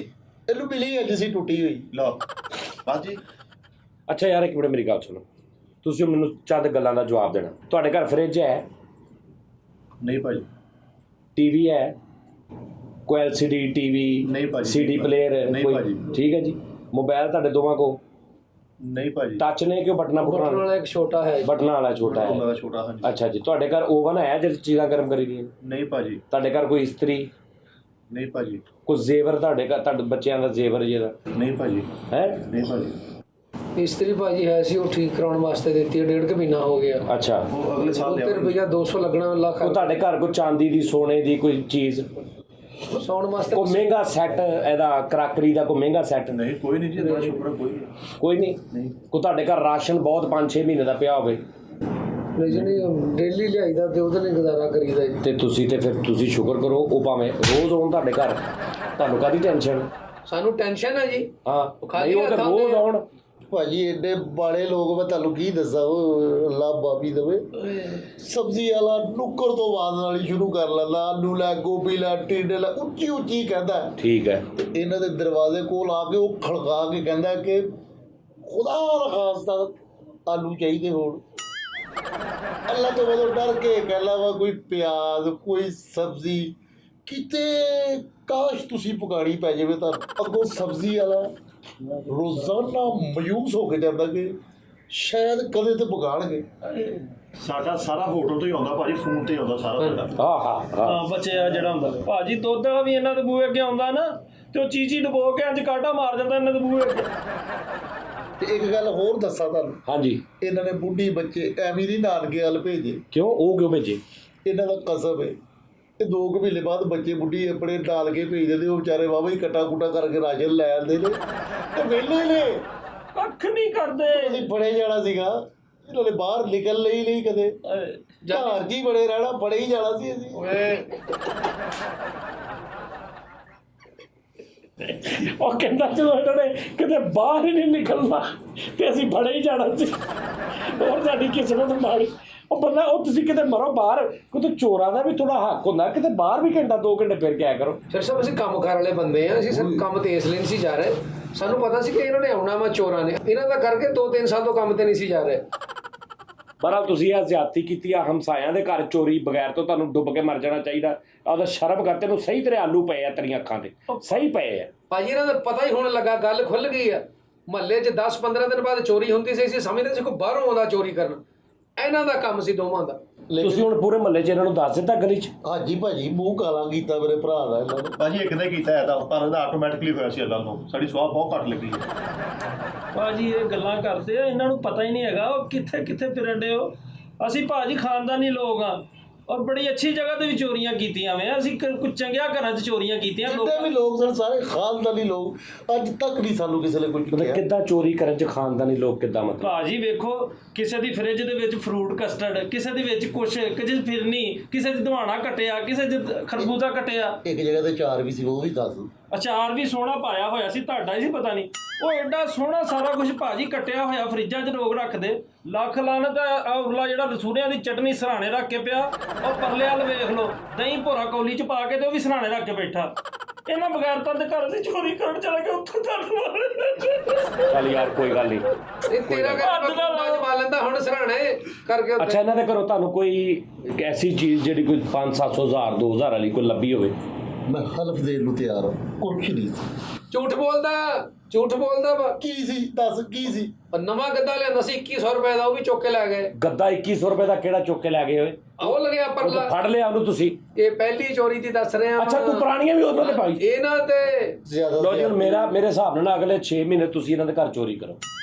ਇਹਨੂੰ ਮਿਲੀ ਅੱਜ ਸੀ ਟੁੱਟੀ ਹੋਈ। ਲਓ ਬਸ ਜੀ। ਅੱਛਾ ਯਾਰ, ਇੱਕ ਮਿੰਟ ਮੇਰੀ ਗੱਲ ਸੁਣੋ। ਤੁਸੀਂ ਮੈਨੂੰ ਚੰਦ ਗੱਲਾਂ ਦਾ ਜਵਾਬ ਦੇਣਾ। ਤੁਹਾਡੇ ਘਰ ਫ੍ਰਿਜ ਹੈ? ਨਹੀਂ ਭਾਜੀ। ਟੀਵੀ ਹੈ? ਕੋਈ LCD ਟੀਵੀ? ਨਹੀਂ ਭਾਜੀ। CD player? ਨਹੀਂ ਕੋਈ? ਭਾਜੀ। ਠੀਕ ਹੈ ਜੀ। ਮੋਬਾਈਲ ਤੁਹਾਡੇ ਦੋਵਾਂ ਕੋ? ਨਹੀਂ ਭਾਜੀ। ਟੱਚ ਨੇ ਕਿ ਬਟਨਾ ਬਟਨ ਵਾਲਾ ਇੱਕ ਛੋਟਾ ਹੈ। ਬਟਨਾਂ ਵਾਲਾ ਛੋਟਾ ਉਹਨਾਂ ਹੈ? ਦਾ ਛੋਟਾ, ਹਾਂਜੀ। ਅੱਛਾ ਜੀ। ਤੁਹਾਡੇ ਘਰ ਓਵਨ ਹੈ ਜਿਹਦੇ 'ਚ ਚੀਜ਼ਾਂ ਗਰਮ ਕਰੀ ਦੀਆਂ? ਨਹੀਂ ਭਾਜੀ। ਤੁਹਾਡੇ ਘਰ ਕੋਈ ਇਸਤਰੀ? ਨਹੀਂ ਭਾਜੀ। ਕੋਈ ਜ਼ੇਵਰ ਤੁਹਾਡੇ ਘਰ, ਤੁਹਾਡੇ ਬੱਚਿਆਂ ਦਾ ਜ਼ੇਵਰ ਜਿਹੜਾ ਨਹੀਂ ਭਾਜੀ। ਹੈ? ਨਹੀਂ ਭਾਜੀ। ਇਸਤਰੀ ਭਾਜੀ ਹੈ ਸੀ, ਉਹ ਠੀਕ ਕਰਾਉਣ ਵਾਸਤੇ ਦਿੱਤੀ, 1.5 ਮਹੀਨਾ ਹੋ ਗਿਆ। ਅੱਛਾ। ਉਹ ਅਗਲੇ ਸਾਲ ਉੱਤੇ ਲਿਆਉਣਗੇ। ਰੁਪਈਆ 200 ਲੱਗਣਾ, ਲੱਖ। ਉਹ ਤੁਹਾਡੇ ਘਰ ਕੋਈ ਚਾਂਦੀ ਦੀ, ਸੋਨੇ ਦੀ ਕੋਈ ਚੀਜ਼, ਸੌਣ ਵਾਸਤੇ ਕੋਈ ਮਹਿੰਗਾ ਸੈੱਟ, ਇਹਦਾ ਕਰਾਕਰੀ ਦਾ ਕੋਈ ਮਹਿੰਗਾ ਸੈੱਟ? ਨਹੀਂ ਕੋਈ ਨਹੀਂ ਜੀ, ਇੰਨਾ ਸ਼ੁਕਰ ਹੈ, ਕੋਈ ਨਹੀਂ। ਕੋਈ ਨਹੀਂ? ਕੋਈ ਤੁਹਾਡੇ ਘਰ ਰਾਸ਼ਨ ਬਹੁਤ 5-6 ਮਹੀਨੇ ਦਾ ਪਿਆ ਹੋਵੇ ਨਹੀਂ, ਡੇਲੀ ਲਿਆਈਦਾ ਤੇ ਉਹਦੇ ਨਾਲ ਗੁਜ਼ਾਰਾ ਕਰੀਦਾ ਜੀ। ਤੇ ਤੁਸੀਂ ਤੇ ਫਿਰ ਤੁਸੀਂ ਸ਼ੁਕਰ ਕਰੋ, ਉਹ ਭਾਵੇਂ ਰੋਜ਼ ਆਉਣ ਤੁਹਾਡੇ ਘਰ, ਤੁਹਾਨੂੰ ਕਾਹਦੀ ਟੈਨਸ਼ਨ? ਸਾਨੂੰ ਟੈਨਸ਼ਨ ਹੈ ਜੀ। ਹਾਂ, ਖਾਲੀ ਨਹੀਂ ਉਹ ਤਾਂ ਹੱਥਾਂ ਰੋਜ਼ ਦੇ- ਆਉਣ। ਭਾਜੀ ਐਡੇ ਬਾਲੇ ਲੋਕ, ਮੈਂ ਤੁਹਾਨੂੰ ਕੀ ਦੱਸਾਂ, ਉਹ ਅੱਲਾ ਬਾਬੀ ਦੇਵੇ। ਸਬਜ਼ੀ ਵਾਲਾ ਨੁੱਕਰ ਤੋਂ ਬਾਅਦ ਨਾਲ ਹੀ ਸ਼ੁਰੂ ਕਰ ਲੈਂਦਾ, ਆਲੂ ਲੈ, ਗੋਭੀ ਲੈ, ਟਿੰਡੇ ਲੈ, ਉੱਚੀ ਉੱਚੀ ਕਹਿੰਦਾ। ਠੀਕ ਹੈ। ਤੇ ਇਹਨਾਂ ਦੇ ਦਰਵਾਜ਼ੇ ਕੋਲ ਆ ਕੇ ਉਹ ਖੜਕਾ ਕੇ ਕਹਿੰਦਾ ਕਿ ਖੁਦਾ ਦਾ ਖਾਸਤਾ ਆਲੂ ਚਾਹੀਦੇ ਹੋਣ। ਅੱਲਾ ਤੋਂ ਬਦਲ ਡਰ ਕੇ ਕਹਿੰਦਾ ਵਾ ਕੋਈ ਪਿਆਜ਼, ਕੋਈ ਸਬਜ਼ੀ ਕਿਤੇ ਕਾਸ਼ ਤੁਸੀਂ ਪਕਾਣੀ ਪੈ ਜਾਵੇ ਤਾਂ। ਅੱਗੋਂ ਸਬਜ਼ੀ ਵਾਲਾ ਰੋਜ਼ਾਨਾ ਮਾਯੂਸ ਹੋ ਕੇ ਜਾਂਦਾ ਕਿ ਸ਼ਾਇਦ ਕਦੇ ਤੇ ਪਕਾਣਗੇ। ਸਾਡਾ ਸਾਰਾ ਹੋਟਲ ਤੋਂ ਹੀ ਆਉਂਦਾ ਭਾਜੀ, ਫੋਨ ਤੇ ਆਉਂਦਾ ਸਾਰਾ ਸਾਡਾ। ਹਾਂ ਹਾਂ ਹਾਂ। ਹਾਂ ਬੱਚਿਆ ਜਿਹੜਾ ਹੁੰਦਾ ਭਾਜੀ, ਦੁੱਧ ਵਾਲਾ ਵੀ ਇਹਨਾਂ ਦੇ ਬੂਹੇ ਅੱਗੇ ਆਉਂਦਾ ਨਾ, ਤੇ ਉਹ ਚੀਚੀ ਡਬੋ ਕੇ ਇੰਜ ਕਾਟਾ ਮਾਰ ਜਾਂਦਾ ਇਹਨਾਂ ਦੇ ਬੂਹੇ ਅੱਗੇ। ਤੇ ਇੱਕ ਗੱਲ ਹੋਰ ਦੱਸਾਂ ਤੁਹਾਨੂੰ, ਹਾਂਜੀ। ਇਹਨਾਂ ਨੇ ਬੁੱਢੀ ਬੱਚੇ ਐਵੇਂ ਨਹੀਂ ਨਾਨਕੇ ਵੱਲ ਭੇਜੇ। ਕਿਉਂ? ਉਹ ਕਿਉਂ ਭੇਜੇ? ਇਹਨਾਂ ਦਾ ਕਸਮ ਹੈ, ਇਹ 2 ਮਹੀਨੇ ਬਾਅਦ ਬੱਚੇ ਬੁੱਢੀ ਆਪਣੇ ਡਾਲ ਕੇ ਭੇਜ ਦਿੰਦੇ। ਉਹ ਵਿਚਾਰੇ ਵਾਵਾ ਹੀ ਕੱਟਾ ਕੁੱਟਾ ਕਰਕੇ ਰਾਸ਼ਨ ਲੈ ਆਉਂਦੇ ਨੇ ਤੇ ਵਿਹਲੇ ਨੇ। ਕੱਖ ਨਹੀਂ ਕਰਦੇ। ਅਸੀਂ ਫੜੇ ਜਾਣਾ ਸੀਗਾ, ਇਹਨਾਂ ਨੇ ਬਾਹਰ ਨਿਕਲ ਲਈ ਨਹੀਂ ਕਦੇ। ਘਰ ਜੀ ਬੜੇ ਰਹਿਣਾ, ਫੜੇ ਹੀ ਜਾਣਾ ਸੀ ਅਸੀਂ। ਉਹ ਕਹਿੰਦਾ ਜਦੋਂ ਇਹਨਾਂ ਨੇ ਕਿਤੇ ਬਾਹਰ ਹੀ ਨਹੀਂ ਨਿਕਲਣਾ ਤੇ ਅਸੀਂ ਫੜੇ ਹੀ ਜਾਣਾ ਸੀ। ਹੋਰ ਸਾਡੀ ਕਿਸਮਤ ਮਾੜੀ। ਉਹ ਬੰਦਾ, ਉਹ ਤੁਸੀਂ ਕਿਤੇ ਮਰੋ ਬਾਹਰ, ਕਿਤੇ ਚੋਰਾਂ ਦਾ ਵੀ ਥੋੜਾ ਹੱਕ ਹੁੰਦਾ, ਕਿਤੇ ਬਾਹਰ ਵੀ ਘੰਟਾ 2 ਘੰਟੇ ਫਿਰ ਕੇ ਆਇਆ ਕਰੋ। ਫਿਰ ਸਭ ਅਸੀਂ ਕੰਮ ਕਾਰ ਵਾਲੇ ਬੰਦੇ ਆ, ਅਸੀਂ ਸਿਰਫ ਕੰਮ ਤੇ ਇਸ ਲਈ ਨਹੀਂ ਸੀ ਜਾ ਰਹੇ। ਸਾਨੂੰ ਪਤਾ ਸੀ ਕਿ ਇਹਨਾਂ ਨੇ ਆਉਣਾ ਵਾ, ਚੋਰਾਂ ਨੇ। ਇਹਨਾਂ ਦਾ ਕਰਕੇ 2-3 ਸਾਲ ਤੋਂ ਕੰਮ ਤੇ ਨਹੀਂ ਸੀ ਜਾ ਰਹੇ। ਬਹਰਾਲ ਤੁਸੀਂ ਇਹ ਜ਼ਿਆਦਤੀ ਕੀਤੀ ਆ, ਹਮਸਾਇਆਂ ਦੇ ਘਰ ਚੋਰੀ ਬਗੈਰ ਤੋਂ ਤੁਹਾਨੂੰ ਡੁੱਬ ਕੇ ਮਰ ਜਾਣਾ ਚਾਹੀਦਾ। ਆਪਦਾ ਸ਼ਰਮ ਕਰ, ਤੈਨੂੰ ਸਹੀ ਤੇਰੇ ਆਲੂ ਪਏ ਆ ਤੇਰੀਆਂ ਅੱਖਾਂ ਤੇ, ਸਹੀ ਪਏ ਆ। ਭਾਜੀ ਇਹਨਾਂ ਦਾ ਪਤਾ ਹੀ ਹੋਣ ਲੱਗਾ, ਗੱਲ ਖੁੱਲ ਗਈ ਆ। ਮਹੱਲੇ 'ਚ 10-15 ਦਿਨ ਬਾਅਦ ਚੋਰੀ ਹੁੰਦੀ ਸੀ, ਅਸੀਂ ਸਮਝਦੇ ਸੀ ਕੋਈ ਬਾਹਰੋਂ ਆਉਂਦਾ ਚੋਰੀ ਕਰਨ। ਇਹਨਾਂ ਦਾ ਕੰਮ ਸੀ ਦੋਵਾਂ ਦਾ। ਤੁਸੀਂ ਹੁਣ ਪੂਰੇ ਮਹੱਲੇ 'ਚ ਇਹਨਾਂ ਨੂੰ ਦੱਸ ਦਿੱਤਾ ਗਲੀ 'ਚ? ਹਾਂਜੀ ਭਾਜੀ, ਮੂੰਹ ਕਾਲਾ ਕੀਤਾ ਮੇਰੇ ਭਰਾ ਦਾ ਇਹਨਾਂ ਨੇ। ਭਾਜੀ ਇੱਕ ਨੇ ਕੀਤਾ ਇਹਦਾ, ਪਰ ਇਹਦਾ ਆਟੋਮੈਟਿਕਲੀ ਹੋਇਆ ਸੀ ਅੱਲਾ ਨੂੰ। ਸਾਡੀ ਸਵਾਹ ਬਹੁਤ ਘੱਟ ਲੱਗੀ ਹੈ। ਭਾਜੀ ਇਹ ਗੱਲਾਂ ਕਰਦੇ ਆ, ਇਹਨਾਂ ਨੂੰ ਪਤਾ ਹੀ ਨਹੀਂ ਹੈਗਾ ਉਹ ਕਿੱਥੇ ਕਿੱਥੇ ਫਿਰਨ ਡੇ ਹੋ। ਅਸੀਂ ਭਾਜੀ ਖਾਨਦਾਨੀ ਲੋਕ ਆ, ਔਰ ਬੜੀ ਅੱਛੀ ਜਗ੍ਹਾ ਤੇ ਵੀ ਚੋਰੀਆਂ ਕੀਤੀਆਂ ਵੇ। ਅਸੀਂ ਕੁਝ ਚੰਗਿਆ ਘਰਾਂ 'ਚ ਚੋਰੀਆਂ ਕੀਤੀਆਂ। ਜਿੰਨੇ ਵੀ ਲੋਕ ਸਨ ਸਾਰੇ ਖਾਨਦਾਨੀ ਲੋਕ, ਅੱਜ ਤੱਕ ਨਹੀਂ ਸਾਨੂੰ ਕਿਸੇ ਨੇ ਕੁਝ ਮਤਲਬ ਕਿਹਾ। ਕਿੱਦਾਂ ਚੋਰੀ ਕਰਨ 'ਚ ਖਾਨਦਾਨੀ ਲੋਕ ਕਿੱਦਾਂ? ਮਤਲਬ ਭਾਜੀ ਵੇਖੋ, ਕਿਸੇ ਦੀ ਫ੍ਰਿਜ ਦੇ ਵਿੱਚ ਫਰੂਟ ਕਸਟਰਡ, ਕਿਸੇ ਦੇ ਵਿੱਚ ਕੁਛ, ਕਿਸੇ ਫਿਰਨੀ, ਕਿਸੇ ਦੀ ਦਵਾਣਾ ਕੱਟਿਆ, ਕਿਸੇ ਦੇ ਖਰਬੂਜ਼ਾ ਕੱਟਿਆ। ਇੱਕ ਜਗ੍ਹਾ ਤੇ 4 ਵੀ ਸੀ, ਉਹ ਵੀ ਦੱਸ। ਅਚਾਰ ਵੀ ਸੋਹਣਾ ਪਾਇਆ ਹੋਇਆ ਸੀ, ਤੁਹਾਡਾ ਹੀ ਸੀ ਪਤਾ ਨਹੀਂ। ਉਹ ਐਡਾ ਸੋਹਣਾ ਸਾਰਾ ਕੁਝ ਭਾਜੀ ਕੱਟਿਆ ਹੋਇਆ, ਫਰਿੱਜਾਂ 'ਚ ਲੋਕ ਰੱਖਦੇ। ਲੱਖ ਲਾਨਤ ਆ। ਉਰਲਾ ਜਿਹੜਾ ਰਸੂਰਿਆਂ ਦੀ ਚਟਨੀ ਸਰਾਣੇ ਰੱਖ ਕੇ ਪਿਆ, ਉਹ ਪਰਲੇ ਵੱਲ ਵੇਖ ਲਓ, ਦਹੀਂ ਭੋਰਾ ਕੌਲੀ 'ਚ ਪਾ ਕੇ ਤੇ ਉਹ ਵੀ ਸਰਾਣੇ ਰੱਖ ਕੇ ਬੈਠਾ। ਇਹਨਾਂ ਬਗੈਰਤਾਂ ਦੇ ਘਰ ਅਸੀਂ ਚੋਰੀ ਕਰਨ ਚਲੇ ਗਏ, ਉੱਥੋਂ ਤੱਕ। ਚੱਲ ਯਾਰ ਕੋਈ ਗੱਲ ਨਹੀਂ। ਇਹ ਤੇਰਾ ਘਰ ਜਮਾ ਲੈਂਦਾ ਹੁਣ ਸਰਾਣੇ ਕਰਕੇ ਉੱਥੇ। ਅੱਛਾ, ਇਹਨਾਂ ਦੇ ਘਰੋਂ ਤੁਹਾਨੂੰ ਕੋਈ ਐਸੀ ਚੀਜ਼ ਜਿਹੜੀ ਕੋਈ 500-700 ਹਜ਼ਾਰ 2000 ਵਾਲੀ ਕੋਈ ਲੱਭੀ ਹੋਵੇ? ਮੈਂ ਹਲਫ ਦੇਣ ਨੂੰ ਤਿਆਰ ਹਾਂ, ਕੁਛ ਨਹੀਂ ਸੀ। ਝੂਠ ਬੋਲਦਾ, ਝੂਠ ਬੋਲਦਾ ਵਾ। ਕੀ ਸੀ ਦੱਸ, ਕੀ ਸੀ? ਨਵਾਂ ਗੱਦਾ ਲਿਆਂਦਾ ਸੀ 2100 ਰੁਪਏ ਦਾ, ਉਹ ਵੀ ਚੁੱਕ ਕੇ ਲੈ ਗਏ। ਗੱਦਾ 2100 ਰੁਪਏ ਦਾ ਕਿਹੜਾ ਚੁੱਕ ਕੇ ਲੈ ਗਏ ਹੋਏ? ਉਹ ਲੱਗਿਆ ਉਹ ਪਰਲਾ। ਤਾਂ ਫੜ ਲਿਆ ਉਹਨੂੰ ਤੁਸੀਂ। ਇਹ ਪਹਿਲੀ ਚੋਰੀ ਦੀ ਦੱਸ ਰਹੇ ਆ। ਅੱਛਾ, ਤੂੰ ਪੁਰਾਣੀਆਂ ਵੀ ਉਹਨਾਂ ਦੇ ਪਾਈ? ਇਹਨਾਂ ਤੇ ਜ਼ਿਆਦਾ ਲੋ ਜੀ, ਹੁਣ ਮੇਰੇ ਹਿਸਾਬ ਨਾਲ ਨਾ ਅਗਲੇ 6 ਮਹੀਨੇ ਤੁਸੀਂ ਇਹਨਾਂ ਦੇ ਘਰ ਚੋਰੀ ਕਰੋ।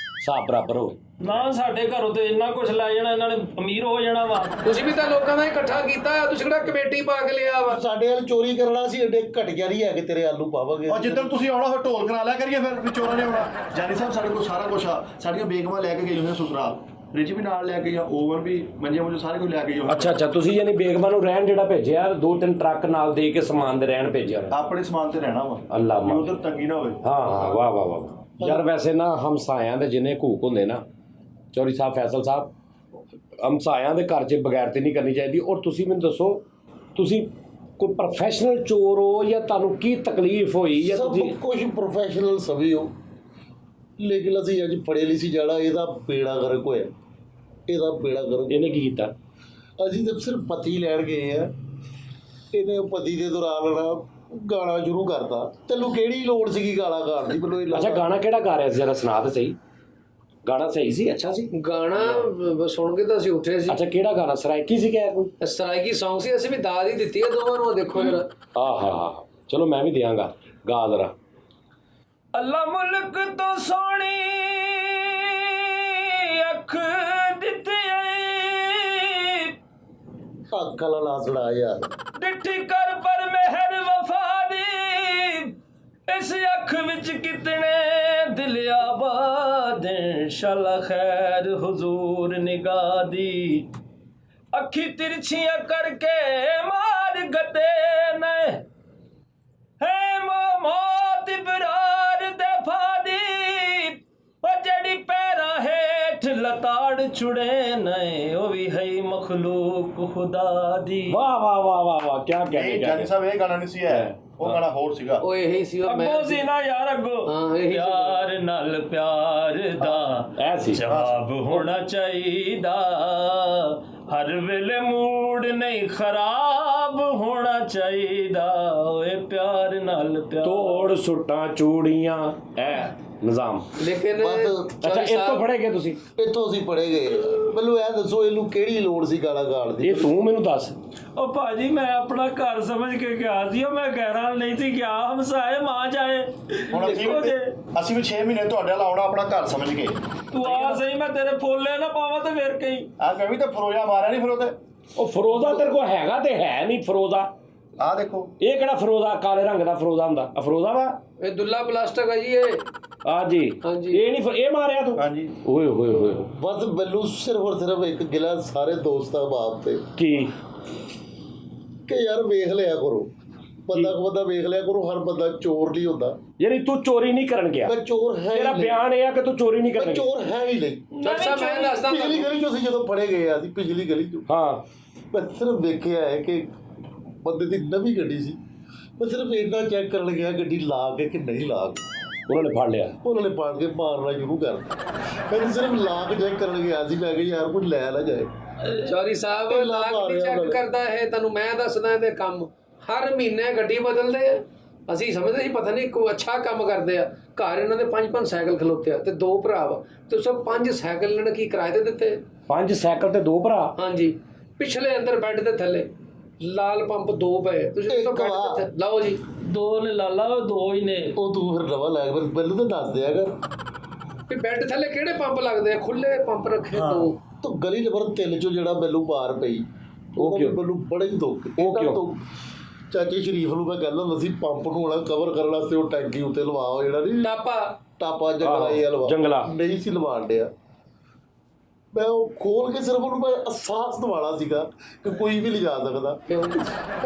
ਹਿਸਾਬ ਬਰਾਬਰ ਹੋਵੇ। ਨਾ ਸਾਡੇ ਘਰੋਂ ਤੇ ਇੰਨਾ ਕੁਝ ਲੈ ਜਾਣਾ, ਇਹਨਾਂ ਨੇ ਅਮੀਰ ਹੋ ਜਾਣਾ ਵਾ। ਤੁਸੀਂ ਵੀ ਤਾਂ ਲੋਕਾਂ ਦਾ ਇਕੱਠਾ ਕੀਤਾ, ਤੁਸੀਂ ਕਿਹੜਾ ਕਮੇਟੀ ਪਾ ਕੇ ਲਿਆ ਵਾ। ਸਾਡੇ ਵੱਲ ਚੋਰੀ ਕਰਨਾ ਸੀ, ਏਡੇ ਘਟੀਆ ਨਹੀਂ ਹੈਗੇ ਤੇਰੇ ਆਲੂ ਪਾਵਾਂਗੇ। ਔਰ ਜਿੱਦਣ ਤੁਸੀਂ ਆਉਣਾ ਫਿਰ ਢੋਲ ਕਰਾ ਲਿਆ ਕਰੀਏ, ਫਿਰ ਵੀ ਚੋਰਾਂ ਨੇ ਆਉਣਾ। ਜਾਨੀ ਸਾਹਿਬ ਸਾਡੇ ਕੋਲ ਸਾਰਾ ਕੁਝ ਆ, ਸਾਡੀਆਂ ਬੇਗਮਾਂ ਲੈ ਕੇ ਗਈ ਹੋਈਆਂ ਸਸੁਰਾਲ, ਫ੍ਰਿਜ ਵੀ ਨਾਲ ਲੈ ਕੇ ਗਿਆ, ਓਵਨ ਵੀ, ਮੰਜੇ ਮੁੰਜੇ ਸਾਰੇ ਕੁਝ ਲੈ ਕੇ ਗਏ। ਅੱਛਾ ਤੁਸੀਂ ਯਾਨੀ ਬੇਗਮਾਂ ਨੂੰ ਰਹਿਣ ਜਿਹੜਾ ਭੇਜਿਆ, 2-3 ਟਰੱਕ ਨਾਲ ਦੇ ਕੇ ਸਮਾਨ ਦੇ ਰਹਿਣ ਭੇਜਿਆ ਉਹਨੇ। ਆਪਣੇ ਸਮਾਨ ਤੇ ਰਹਿਣਾ ਵਾ, ਅੱਲਾ ਮਾਂ। ਉਧਰ ਤੰਗੀ ਨਾ ਹੋਵੇ। ਹਾਂ ਵਾਹ ਵਾਹ ਵਾਹ ਯਾਰ। ਵੈਸੇ ਨਾ ਹਮਸਾਇਆਂ ਦੇ ਜਿੰਨੇ ਹਕੂਕ ਹੁੰਦੇ ਨਾ, ਚੌਧਰੀ ਸਾਹਿਬ, ਫੈਸਲ ਸਾਹਿਬ, ਹਮਸਾਇਆਂ ਦੇ ਘਰ 'ਚ ਬਗੈਰਤੀ ਨਹੀਂ ਕਰਨੀ ਚਾਹੀਦੀ। ਔਰ ਤੁਸੀਂ ਮੈਨੂੰ ਦੱਸੋ, ਤੁਸੀਂ ਕੋਈ ਪ੍ਰੋਫੈਸ਼ਨਲ ਚੋਰ ਹੋ ਜਾਂ ਤੁਹਾਨੂੰ ਕੀ ਤਕਲੀਫ ਹੋਈ ਜਾਂ ਸਭ ਤੁਸੀਂ ਕੁਝ ਪ੍ਰੋਫੈਸ਼ਨਲ ਸਭੀ ਹੋ, ਲੇਕਿਨ ਅਸੀਂ ਅੱਜ ਫੜੇ ਲਈ ਸੀ ਜਾਣਾ, ਇਹਦਾ ਬੇੜਾ ਗਰਕ ਹੋਇਆ, ਇਹਦਾ ਬੇੜਾ ਗਰਕ। ਇਹਨੇ ਕੀ ਕੀਤਾ? ਅਸੀਂ ਤਾਂ ਸਿਰਫ ਪਤੀ ਲੈਣ ਗਏ ਆ, ਇਹਨੇ ਉਹ ਪਤੀ ਦੇ ਦੌਰਾਨ ਨਾ ਗਾਣਾ ਸ਼ੁਰੂ ਕਰਤਾ। ਤੈਨੂੰ ਕਿਹੜੀ ਲੋੜ ਸੀਗੀ ਗਾਣਾ ਗਾਣ ਦੀ? ਮੈਨੂੰ ਇਹ ਅੱਛਾ ਗਾਣਾ ਕਿਹੜਾ ਗਾ ਰਿਹਾ ਸੀ, ਜਰਾ ਸੁਣਾ ਤਾਂ ਸਹੀ। ਗਾਣਾ ਸਹੀ ਸੀ, ਅੱਛਾ ਸੀ ਗਾਣਾ ਸੁਣ ਕੇ ਤਾਂ ਅਸੀਂ ਉੱਠੇ ਸੀ। ਅੱਛਾ ਕਿਹੜਾ ਗਾਣਾ? ਸਰਾਇਕੀ ਸੀ ਕਿਆ ਕੋਈ? ਸਰਾਇਕੀ ਸੌਂਗ ਸੀ, ਅਸੀਂ ਵੀ ਦਾਦ ਹੀ ਦਿੱਤੀ ਹੈ ਦੋਵਾਂ ਨੂੰ। ਦੇਖੋ ਜਰਾ। ਆਹ ਚਲੋ ਮੈਂ ਵੀ ਦਿਆਂਗਾ, ਗਾ ਜ਼ਰਾ। ਅੱਲਾ ਮੁਲਕ ਤੋਂ ਸੋਹਣੀ ਅੱਖ ਦਿੱਤੀ ਏ, ਅੱਖ ਵਾਲਾ ਨਾ ਸੁਣਾ ਯਾਰ। ਡਿੱਠੀ ਕਰ ਪਰ ਮਿਹਰ ਵਫਾ ਦੀ, ਇਸ ਅੱਖ ਵਿੱਚ ਕਿਤਨੇ ਦਿਲ ਆਬਾਦ, ਇੰਸ਼ਾਅੱਲਾ ਖੈਰ ਹੁਜ਼ੂਰ ਨਿਗਾਹ ਦੀ। ਅੱਖੀ ਤਿਰਛੀਆਂ ਕਰਕੇ ਮਾਰ ਗਤੇ ਨੇ, ਹੈ ਮੌਤ ਇਬਰਾਰ ਦੇ ਫਾਦੀ, ਉਹ ਜਿਹੜੀ ਪੈਰਾਂ ਹੇਠ ਲਤਾੜ ਛੁੜੇ ਨੇ, ਉਹ ਵੀ ਹੈ ਮਖਲੂਕ ਖੁਦਾ ਦੀ। ਵਾਹ ਵਾਹ ਵਾਹ ਵਾਹ ਵਾਹ, ਕਿਆ ਕਹਿਣੇ ਇਹ ਜਾਨੀ ਸਾਹਿਬ ਇਹ ਗਾਣਾ ਨਹੀਂ ਸੀ, ਹੈ ਉਹ ਗਾਣਾ ਹੋਰ ਸੀਗਾ। ਉਹ ਇਹੀ ਸੀ ਉਹ ਅੱਗੋਂ ਸੀ ਨਾ ਯਾਰ, ਅੱਗੋਂ ਹਾਂ, ਇਹੀ ਸੀ। ਪਿਆਰ ਨਾਲ ਪਿਆਰ ਦਾ ਐ ਸੀ। ਜਵਾਬ ਹੋਣਾ ਚਾਹੀਦਾ, ਹਰ ਵੇਲੇ ਮੂਡ ਨਹੀਂ ਖਰਾਬ ਹੋਣਾ ਚਾਹੀਦਾ, ਓਏ ਪਿਆਰ ਨਾਲ ਪਿਆਰ। ਤੋੜ ਸੁੱਟਾਂ ਚੂੜੀਆਂ, ਐ ਨਿਜ਼ਾਮ। ਲੇਕਿਨ ਬਸ ਅੱਛਾ ਇਹ ਤੋਂ ਫੜੇ ਗਏ ਤੁਸੀਂ? ਇੱਥੋਂ ਅਸੀਂ ਪੜੇ ਗਏ। ਮੈਨੂੰ ਇਹ ਦੱਸੋ, ਇਹਨੂੰ ਕਿਹੜੀ ਲੋੜ ਸੀ ਗਾਣਾ ਗਾਣ ਦੀ? ਇਹ ਤੂੰ ਮੈਨੂੰ ਦੱਸ। ਉਹ ਭਾਜੀ ਮੈਂ ਆਪਣਾ ਘਰ ਸਮਝ ਕੇ ਗਿਆ ਸੀ, ਉਹ ਮੈਂ ਗੈਰਾਂ ਨਹੀਂ ਸੀ ਗਿਆ, ਹਮਸਾਏ ਮਾਂ ਜਾਏ। ਹੁਣ ਦੇਖੋ ਜੇ ਅਸੀਂ ਵੀ 6 ਮਹੀਨੇ ਤੁਹਾਡੇ ਨਾਲ ਆਉਣਾ ਆਪਣਾ ਘਰ ਸਮਝ ਕੇ। ਤੂੰ ਆ ਸਹੀ, ਮੈਂ ਤੇਰੇ ਫੋਲੇ ਨਾ ਪਾਵਾਂ ਤੇ ਫਿਰ ਕਹੀਂ। ਆ ਮੈਂ ਵੀ ਤਾਂ ਫਰੋਜਾ ਮਾਰਿਆ ਨਹੀਂ ਫਿਰ ਉਹਦੇ। ਉਹ ਫਰੋਜ਼ਾ ਤੇਰੇ ਕੋਲ ਹੈਗਾ ਤੇ ਹੈ ਨਹੀਂ ਫਰੋਜ਼ਾ। ਆ ਦੇਖੋ ਇਹ ਕਿਹੜਾ ਫਰੋਜ਼ਾ? ਕਾਲੇ ਰੰਗ ਦਾ ਫਰੋਜ਼ਾ ਹੁੰਦਾ। ਆ ਫਰੋਜ਼ਾ ਵਾ? ਇਹ ਦੁੱਲਾ ਪਲਾਸਟਿਕ ਹੈ ਜੀ ਇਹ। ਆ ਜੀ ਹਾਂਜੀ। ਇਹ ਨਹੀਂ ਇਹ ਮਾਰਿਆ ਤੂੰ? ਹਾਂਜੀ। ਓਏ ਹੋਏ ਹੋਏ ਬਸ ਮੈਨੂੰ ਸਿਰਫ ਔਰ ਸਿਰਫ ਇੱਕ ਗਿਲਾ ਸਾਰੇ ਦੋਸਤਾਂ ਬਾਪ ਤੇ, ਕੀ? ਕਿ ਯਾਰ ਵੇਖ ਲਿਆ ਕਰੋ, ਬੰਦਾ ਵੇਖ ਲਿਆ ਕਰੋ, ਹਰ ਬੰਦਾ ਚੋਰ ਨਹੀਂ ਹੁੰਦਾ। ਯਾਨੀ ਤੂੰ ਚੋਰੀ ਨਹੀਂ ਕਰਨ ਗਿਆ? ਮੈਂ ਚੋਰ ਹੈ ਤੇਰਾ ਹੀ ਨਹੀਂ। ਬਿਆਨ ਇਹ ਆ ਕਿ ਤੂੰ ਚੋਰੀ ਨਹੀਂ ਕਰਨ ਮੈਂ ਗਿਆ। ਚੋਰ ਹੈ ਹੀ ਨਹੀਂ। ਚੱਲ ਸਾਹਿਬ ਮੈਂ ਦੱਸਦਾ ਪਿਛਲੀ ਗਲੀ ਚੋਂ ਅਸੀਂ ਜਦੋਂ ਫੜੇ ਗਏ ਆ, ਅਸੀਂ ਪਿਛਲੀ ਗਲੀ ਚੋਂ, ਹਾਂ ਮੈਂ ਸਿਰਫ ਵੇਖਿਆ ਹੈ ਕਿ ਬੰਦੇ ਦੀ ਨਵੀਂ ਗੱਡੀ ਸੀ। ਮੈਂ ਸਿਰਫ ਇੰਨਾ ਚੈੱਕ ਕਰਨ ਗਿਆ ਗੱਡੀ ਲਾ ਕੇ ਕਿ ਨਹੀਂ ਲਾ ਕੇ। ਉਹਨਾਂ ਨੇ ਫੜ ਲਿਆ। ਉਹਨਾਂ ਨੇ ਪਾੜ ਕੇ ਮਾਰਨਾ ਸ਼ੁਰੂ ਕਰ ਦਿੱਤਾ। ਮੈਂ ਸਿਰਫ ਲਾ ਕੇ ਚੈੱਕ ਕਰਨ ਗਿਆ ਸੀ। ਮੈਂ ਕਿਹਾ ਯਾਰ ਕੋਈ ਲੈ ਨਾ ਜਾਏ। ਚੌਧਰੀ ਸਾਹਿਬ ਇਹ ਲਾਗ ਮਾਰਿਆ ਨਹੀਂ ਉਹਨਾਂ ਚੈੱਕ ਨੇ। ਕਰਦਾ ਹੈ, ਤੁਹਾਨੂੰ ਮੈਂ ਦੱਸਦਾ ਇਹਦੇ ਕੰਮ। ਹਰ ਮਹੀਨੇ ਗੱਡੀ ਬਦਲਦੇ ਆ। ਅਸੀਂ ਸਮਝਦੇ ਸੀ ਪਤਾ ਨਹੀਂ ਕੋਈ ਅੱਛਾ ਕੰਮ ਕਰਦੇ ਆ। ਘਰ ਇਹਨਾਂ ਦੇ 5-5 ਸਾਈਕਲ ਖਲੋਤੇ ਆ ਤੇ 2 ਭਰਾ ਵਾ, ਤੇ ਸਭ 5 ਸਾਈਕਲ ਇਹਨਾਂ ਨੇ ਕੀ ਕਿਰਾਏ ਤੇ ਦਿੱਤੇ? 5 ਸਾਈਕਲ ਤੇ 2 ਭਰਾ? ਹਾਂਜੀ। ਪਿਛਲੇ ਅੰਦਰ ਬੈੱਡ ਦੇ ਥੱਲੇ ਲਾਲ ਪੰਪ 2 ਪਏ। ਤੁਸੀਂ ਦੱਸੋ ਇੱਕ ਬੈੱਡ ਦੇ ਵਾ। ਥੱਲੇ ਲਾਓ ਜੀ। 2 ਨੇ ਲਾਲਾ, 2 ਹੀ ਨੇ। ਉਹ ਤੂੰ ਫਿਰ ਨਵਾਂ ਲੈ ਕੇ ਮੈਨੂੰ ਤਾਂ ਦੱਸ ਦਿਆ ਕਰ। ਵੀ ਬੈੱਡ ਥੱਲੇ ਕਿਹੜੇ ਪੰਪ ਲੱਗਦੇ ਆ? ਖੁੱਲੇ ਪੰਪ ਰੱਖੇ 2। ਤੂੰ ਗਲੀ ਨੰਬਰ 3 ਚੋਂ ਜਿਹੜਾ ਮੈਨੂੰ ਮਾਰ ਪਈ, ਉਹ ਕਿਉਂ? ਮੈਨੂੰ ਬੜਾ ਹੀ ਦੁੱਖ। ਉਹ ਕਿਉਂ? ਤੋਂ ਚਾਚੇ ਸ਼ਰੀਫ ਨੂੰ ਮੈਂ ਕਹਿੰਦਾ ਹੁੰਦਾ ਸੀ ਪੰਪ ਨੂੰ ਵਾਲਾ ਕਵਰ ਕਰਨ ਵਾਸਤੇ ਉਹ ਟੈਂਕੀ ਉੱਤੇ ਲਵਾਓ, ਜਿਹੜਾ ਨਹੀਂ ਟਾਪਾ ਜੰਗਲਾ ਇਹ ਲਵਾ। ਜੰਗਲਾ ਨਹੀਂ ਸੀ ਲਵਾਣ ਡਿਆ। ਮੈਂ ਉਹ ਖੋਲ ਕੇ ਸਿਰਫ ਉਹਨੂੰ ਮੈਂ ਅਹਿਸਾਸ ਦਿਵਾਲਾ ਸੀਗਾ ਕਿ ਕੋਈ ਵੀ ਲਿਜਾ ਸਕਦਾ। ਮੈਂ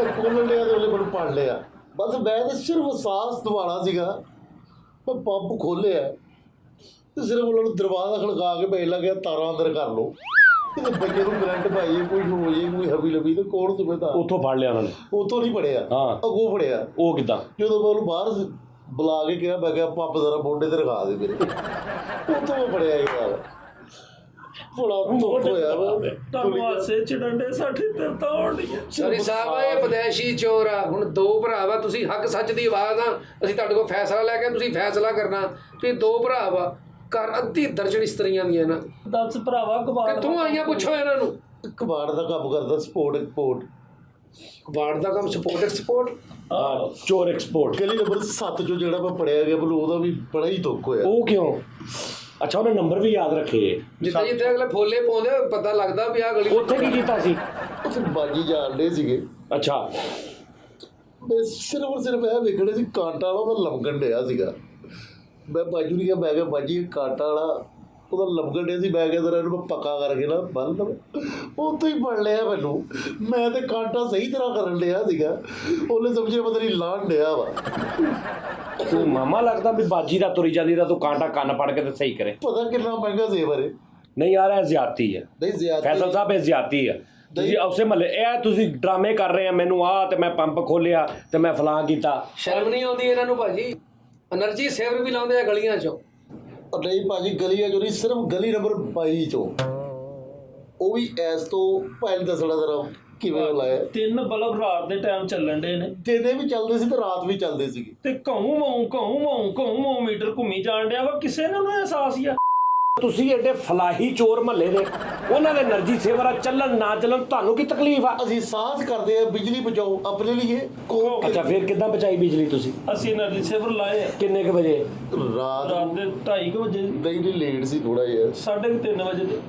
ਖੋਲ੍ਹਣ ਡਿਆ ਤੇ ਉਹਨੇ ਮੈਨੂੰ ਪੜ ਲਿਆ। ਬਸ ਮੈਂ ਤਾਂ ਸਿਰਫ ਅਹਿਸਾਸ ਦਿਵਾਲਾ ਸੀਗਾ। ਮੈਂ ਪੰਪ ਖੋਲ੍ਹਿਆ ਤੇ ਸਿਰਫ ਉਹਨਾਂ ਨੂੰ ਦਰਵਾਜ਼ਾ ਖੜਕਾ ਕੇ ਬੈਠ ਲੱਗਿਆ, ਤਾਰਾਂ ਅੰਦਰ ਕਰ ਲਓ। ਕਿਤੇ ਬੱਚੇ ਨੂੰ ਕਰੰਟ ਪਾਈਏ, ਕੋਈ ਹੋ ਜੇ, ਕੋਈ ਹਬੀ ਲਬੀ ਤੇ ਕੌਣ ਜ਼ਿੰਮੇਦਾਰ? ਉੱਥੋਂ ਫੜ ਲਿਆ ਉਹਨਾਂ ਨੇ? ਉੱਥੋਂ ਨਹੀਂ ਪੜਿਆ, ਹਾਂ। ਅੱਗੋਂ ਪੜਿਆ। ਉਹ ਕਿੱਦਾਂ? ਜਦੋਂ ਮੈਂ ਉਹਨੂੰ ਬਾਹਰ ਬੁਲਾ ਕੇ ਕਿਹਾ, ਮੈਂ ਕਿਹਾ ਪੰਪ ਜ਼ਰਾ ਮੋਢੇ ਤੇ ਰਖਾ ਦੇ ਮੇਰੇ। ਉੱਥੋਂ ਮੈਂ ਪੜਿਆ ਇਹ ਗੱਲ। ਬੜਾ ਦੁੱਖ ਹੋਇਆ ਵਾ। ਤੁਹਾਨੂੰ ਹਾਸੇ ਚੜੰਡੇ ਸਾਡੇ ਤੇ ਤਾਂ ਹੋਣੀਆਂ। ਚੌਧਰੀ ਸਾਹਿਬ ਇਹ ਵਿਦੇਸ਼ੀ ਚੋਰ ਆ। ਹੁਣ 2 ਭਰਾ ਵਾ, ਤੁਸੀਂ ਹੱਕ ਸੱਚ ਦੀ ਆਵਾਜ਼ ਆ। ਅਸੀਂ ਤੁਹਾਡੇ ਕੋਲ ਫੈਸਲਾ ਲੈ ਕੇ, ਤੁਸੀਂ ਫੈਸਲਾ ਕਰਨਾ। ਤੁਸੀਂ 2 ਭਰਾ ਵਾ, ਘਰ ਅੱਧੀ ਦਰਜਨ ਇਸਤਰੀਆਂ ਦੀਆਂ ਨਾ। 10 ਭਰਾਵਾ ਕਬਾੜ ਕਿੱਥੋਂ ਆਈਆਂ ਪੁੱਛੋ ਇਹਨਾਂ ਨੂੰ। ਕਬਾੜ ਦਾ ਕੰਮ ਕਰਦਾ, ਸਪੋਰਟ ਐਕਸਪੋਰਟ। ਕਬਾੜ ਦਾ ਕੰਮ ਸਪੋਰਟ ਐਕਸਪੋਰਟ। ਚੋਰ ਐਕਸਪੋਰਟ। ਗਲੀ ਨੰਬਰ 7 ਚੋਂ ਜਿਹੜਾ ਮੈਂ ਪੜਿਆ ਗਿਆ, ਮੈਨੂੰ ਉਹਦਾ ਵੀ ਬੜਾ ਹੀ ਦੁੱਖ ਹੋਇਆ। ਉਹ ਕਿਉਂ? ਅੱਛਾ ਉਹਨੇ ਨੰਬਰ ਵੀ ਯਾਦ ਰੱਖੇ। ਜਿੱਥੇ ਜਿੱਥੇ ਅਗਲੇ ਫੋਲੇ ਪਾਉਂਦੇ ਪਤਾ ਲੱਗਦਾ ਵੀ ਆ ਗਲੀ ਉੱਥੇ ਕੀ ਕੀਤਾ ਸੀ? ਉੱਥੇ ਬਾਜੀ ਜਾਣਦੇ ਸੀਗੇ। ਅੱਛਾ ਮੈਂ ਸਿਰਫ ਔਰ ਸਿਰਫ ਇਹ ਵੇਖਣਾ ਸੀ ਕਾਂਟਾ ਵਾਲਾ ਉਹਦਾ ਲਮਕਣ ਡਿਆ ਸੀਗਾ। ਮੈਂ ਬਾਜੂ ਨੂੰ ਕਿਹਾ, ਮੈਂ ਕਿਹਾ ਬਾਜੀ ਇਹ ਕਾਂਟਾ ਵਾਲਾ ਉਹਦਾ ਲਮਕਣ ਡਿਆ ਸੀ। ਮੈਂ ਕਿਹਾ ਜਰਾ ਇਹਨੂੰ ਮੈਂ ਪੱਕਾ ਕਰਕੇ ਨਾ ਬੰਨ ਲਵਾਂ। ਉੱਥੋਂ ਹੀ ਫੜ ਲਿਆ ਮੈਨੂੰ। ਮੈਂ ਤੇ ਕਾਂਟਾ ਸਹੀ ਤਰ੍ਹਾਂ ਕਰਨ ਡਿਆ ਸੀਗਾ, ਉਹਨੇ ਸਮਝਿਆ ਪਤਾ ਨਹੀਂ ਲਾਣ ਡਿਆ ਵਾ। ਤੂੰ ਮਾਮਾ ਲੱਗਦਾ ਵੀ ਬਾਜੀ ਦਾ ਤੁਰੀ ਜਾਂਦੀ ਦਾ ਤੂੰ ਕਾਂਟਾ ਕੰਨ ਫੜ ਕੇ ਤੇ ਸਹੀ ਕਰੇ। ਪਤਾ ਕਿੰਨਾ ਮਹਿੰਗਾ ਜ਼ੇਵਰ ਹੈ। ਨਹੀਂ ਯਾਰ ਇਹ ਜ਼ਿਆਦਤੀ ਹੈ ਨਹੀਂ ਜ਼ਿਆਦਾ ਫੈਸਲ ਸਾਹਿਬ, ਇਹ ਜ਼ਿਆਦਤੀ ਹੈ। ਤੁਸੀਂ ਉਸੇ ਮਹੱਲੇ ਇਹ ਤੁਸੀਂ ਡਰਾਮੇ ਕਰ ਰਹੇ ਆ ਮੈਨੂੰ ਤੇ ਮੈਂ ਪੰਪ ਖੋਲਿਆ ਤੇ ਮੈਂ ਫਲਾਂ ਕੀਤਾ। ਸ਼ਰਮ ਨਹੀਂ ਆਉਂਦੀ ਇਹਨਾਂ ਨੂੰ ਭਾਜੀ? એનર્ਜੀ ਸੇਵਰ ਵੀ ਲਾਉਂਦੇ ਆ ਗਲੀਆਂ 'ਚੋਂ। ਨਹੀਂ ਭਾਜੀ ਗਲੀਆਂ ਚੋਂ ਨਹੀਂ, ਸਿਰਫ ਗਲੀ ਨੰਬਰ 22 ਚੋਂ, ਉਹ ਵੀ ਐਸ ਤੋਂ ਪਹਿਲੇ ਦੱਸਣਾ ਜ਼ਰਾ ਕਿਵੇਂ ਲਾਇਆ। 3 ਬਲਬ ਰਾਤ ਦੇ ਟਾਈਮ ਚੱਲਣ ਦੇ ਨੇ ਦਿਨੇ ਵੀ ਚੱਲਦੇ ਸੀ ਤੇ ਰਾਤ ਵੀ ਚੱਲਦੇ ਸੀਗੇ। ਤੇ ਘਉ ਮੀਟਰ ਘੁੰਮੀ ਜਾਣ ਡਿਆ ਵਾ। ਕਿਸੇ ਨੂੰ ਨਾ ਅਹਿਸਾਸ ਹੀ ਆ। ਤੁਸੀਂ ਐਡੇ ਫਲਾਹੀ ਚੋਰ ਮਹੱਲੇ ਦੇ, ਉਹਨਾਂ ਦੇ એનર્ਜੀ ਸੇਵਰ ਚੱਲਣ ਨਾ ਚੱਲਣ ਤੁਹਾਨੂੰ ਕੀ ਤਕਲੀਫ ਆ? ਅਸੀਂ ਸਾਥ ਕਰਦੇ ਆ ਬਿਜਲੀ ਬਚਾਓ ਆਪਣੇ ਲਈ। ਅੱਛਾ ਫਿਰ ਕਿੱਦਾਂ ਬਚਾਈ ਬਿਜਲੀ ਤੁਸੀਂ? ਅਸੀਂ એનર્ਜੀ ਸੇਵਰ ਲਾਏ ਆ ਕਿੰਨੇ ਕੁ ਵਜੇ? ਰਾਤ ਰਾਤ ਦੇ 2:30 ਵਜੇ, ਨਹੀਂ ਲੇਟ ਸੀ ਥੋੜਾ ਜਿਹਾ। 3:30 ਵਜੇ ਦੇ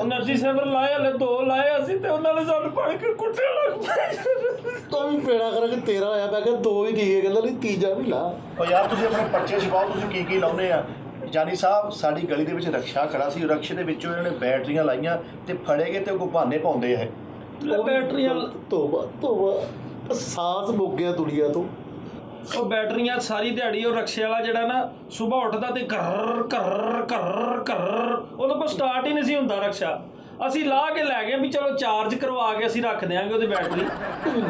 એનર્ਜੀ ਸੇਵਰ ਲਾਏ। ਹਲੇ 2 ਲਾਏ ਅਸੀਂ ਤੇ ਉਹਨਾਂ ਨੇ ਸਾਨੂੰ ਪੜ ਕੇ ਕੁੱਟੇ ਲੱਗ ਪਏ। ਤਾਂ ਵੀ ਪੇੜਾ ਕਰਕੇ 13 ਹੋਇਆ। ਮੈਂ ਕਿਹਾ 2 ਹੀ ਠੀਕ ਹੈ, ਕਹਿੰਦਾ ਨਹੀਂ ਤੀਜਾ ਵੀ ਲਾ। ਉਹ ਯਾਰ ਤੁਸੀਂ ਆਪਣੇ ਪਰਚੇ ਛਪਾਓ, ਤੁਸੀਂ ਕੀ ਕੀ ਲਾਉਨੇ ਆ। ਜਾਨੀ ਸਾਹਿਬ ਸਾਡੀ ਗਲੀ ਦੇ ਵਿੱਚ ਰਕਸ਼ਾ ਖੜਾ ਸੀ, ਰਕਸ਼ੇ ਦੇ ਵਿੱਚੋਂ ਇਹਨਾਂ ਨੇ ਬੈਟਰੀਆਂ ਲਾਈਆਂ ਤੇ ਫੜੇ ਗਏ ਤੇ ਉਹ ਬਹਾਨੇ ਪਾਉਂਦੇ ਆ। ਬੈਟਰੀਆਂ ਤੋਬਾ ਸਾਥ ਮੁੱਕ ਗਿਆ ਦੁਨੀਆ ਤੋਂ। ਉਹ ਬੈਟਰੀਆਂ ਸਾਰੀ ਦਿਹਾੜੀ ਉਹ ਰਕਸ਼ੇ ਵਾਲਾ ਜਿਹੜਾ ਨਾ ਸਵੇਰ ਉੱਠਦਾ ਤੇ ਕਰ ਉਹਦੇ ਕੋਲ ਸਟਾਰਟ ਹੀ ਨਹੀਂ ਸੀ ਹੁੰਦਾ ਰਕਸ਼ਾ। ਅਸੀਂ ਲਾ ਕੇ ਲੈ ਗਏ ਵੀ ਚਲੋ ਚਾਰਜ ਕਰਵਾ ਕੇ ਅਸੀਂ ਰੱਖ ਦਿਆਂਗੇ ਉਹਦੀ ਬੈਟਰੀ। ਕੋਈ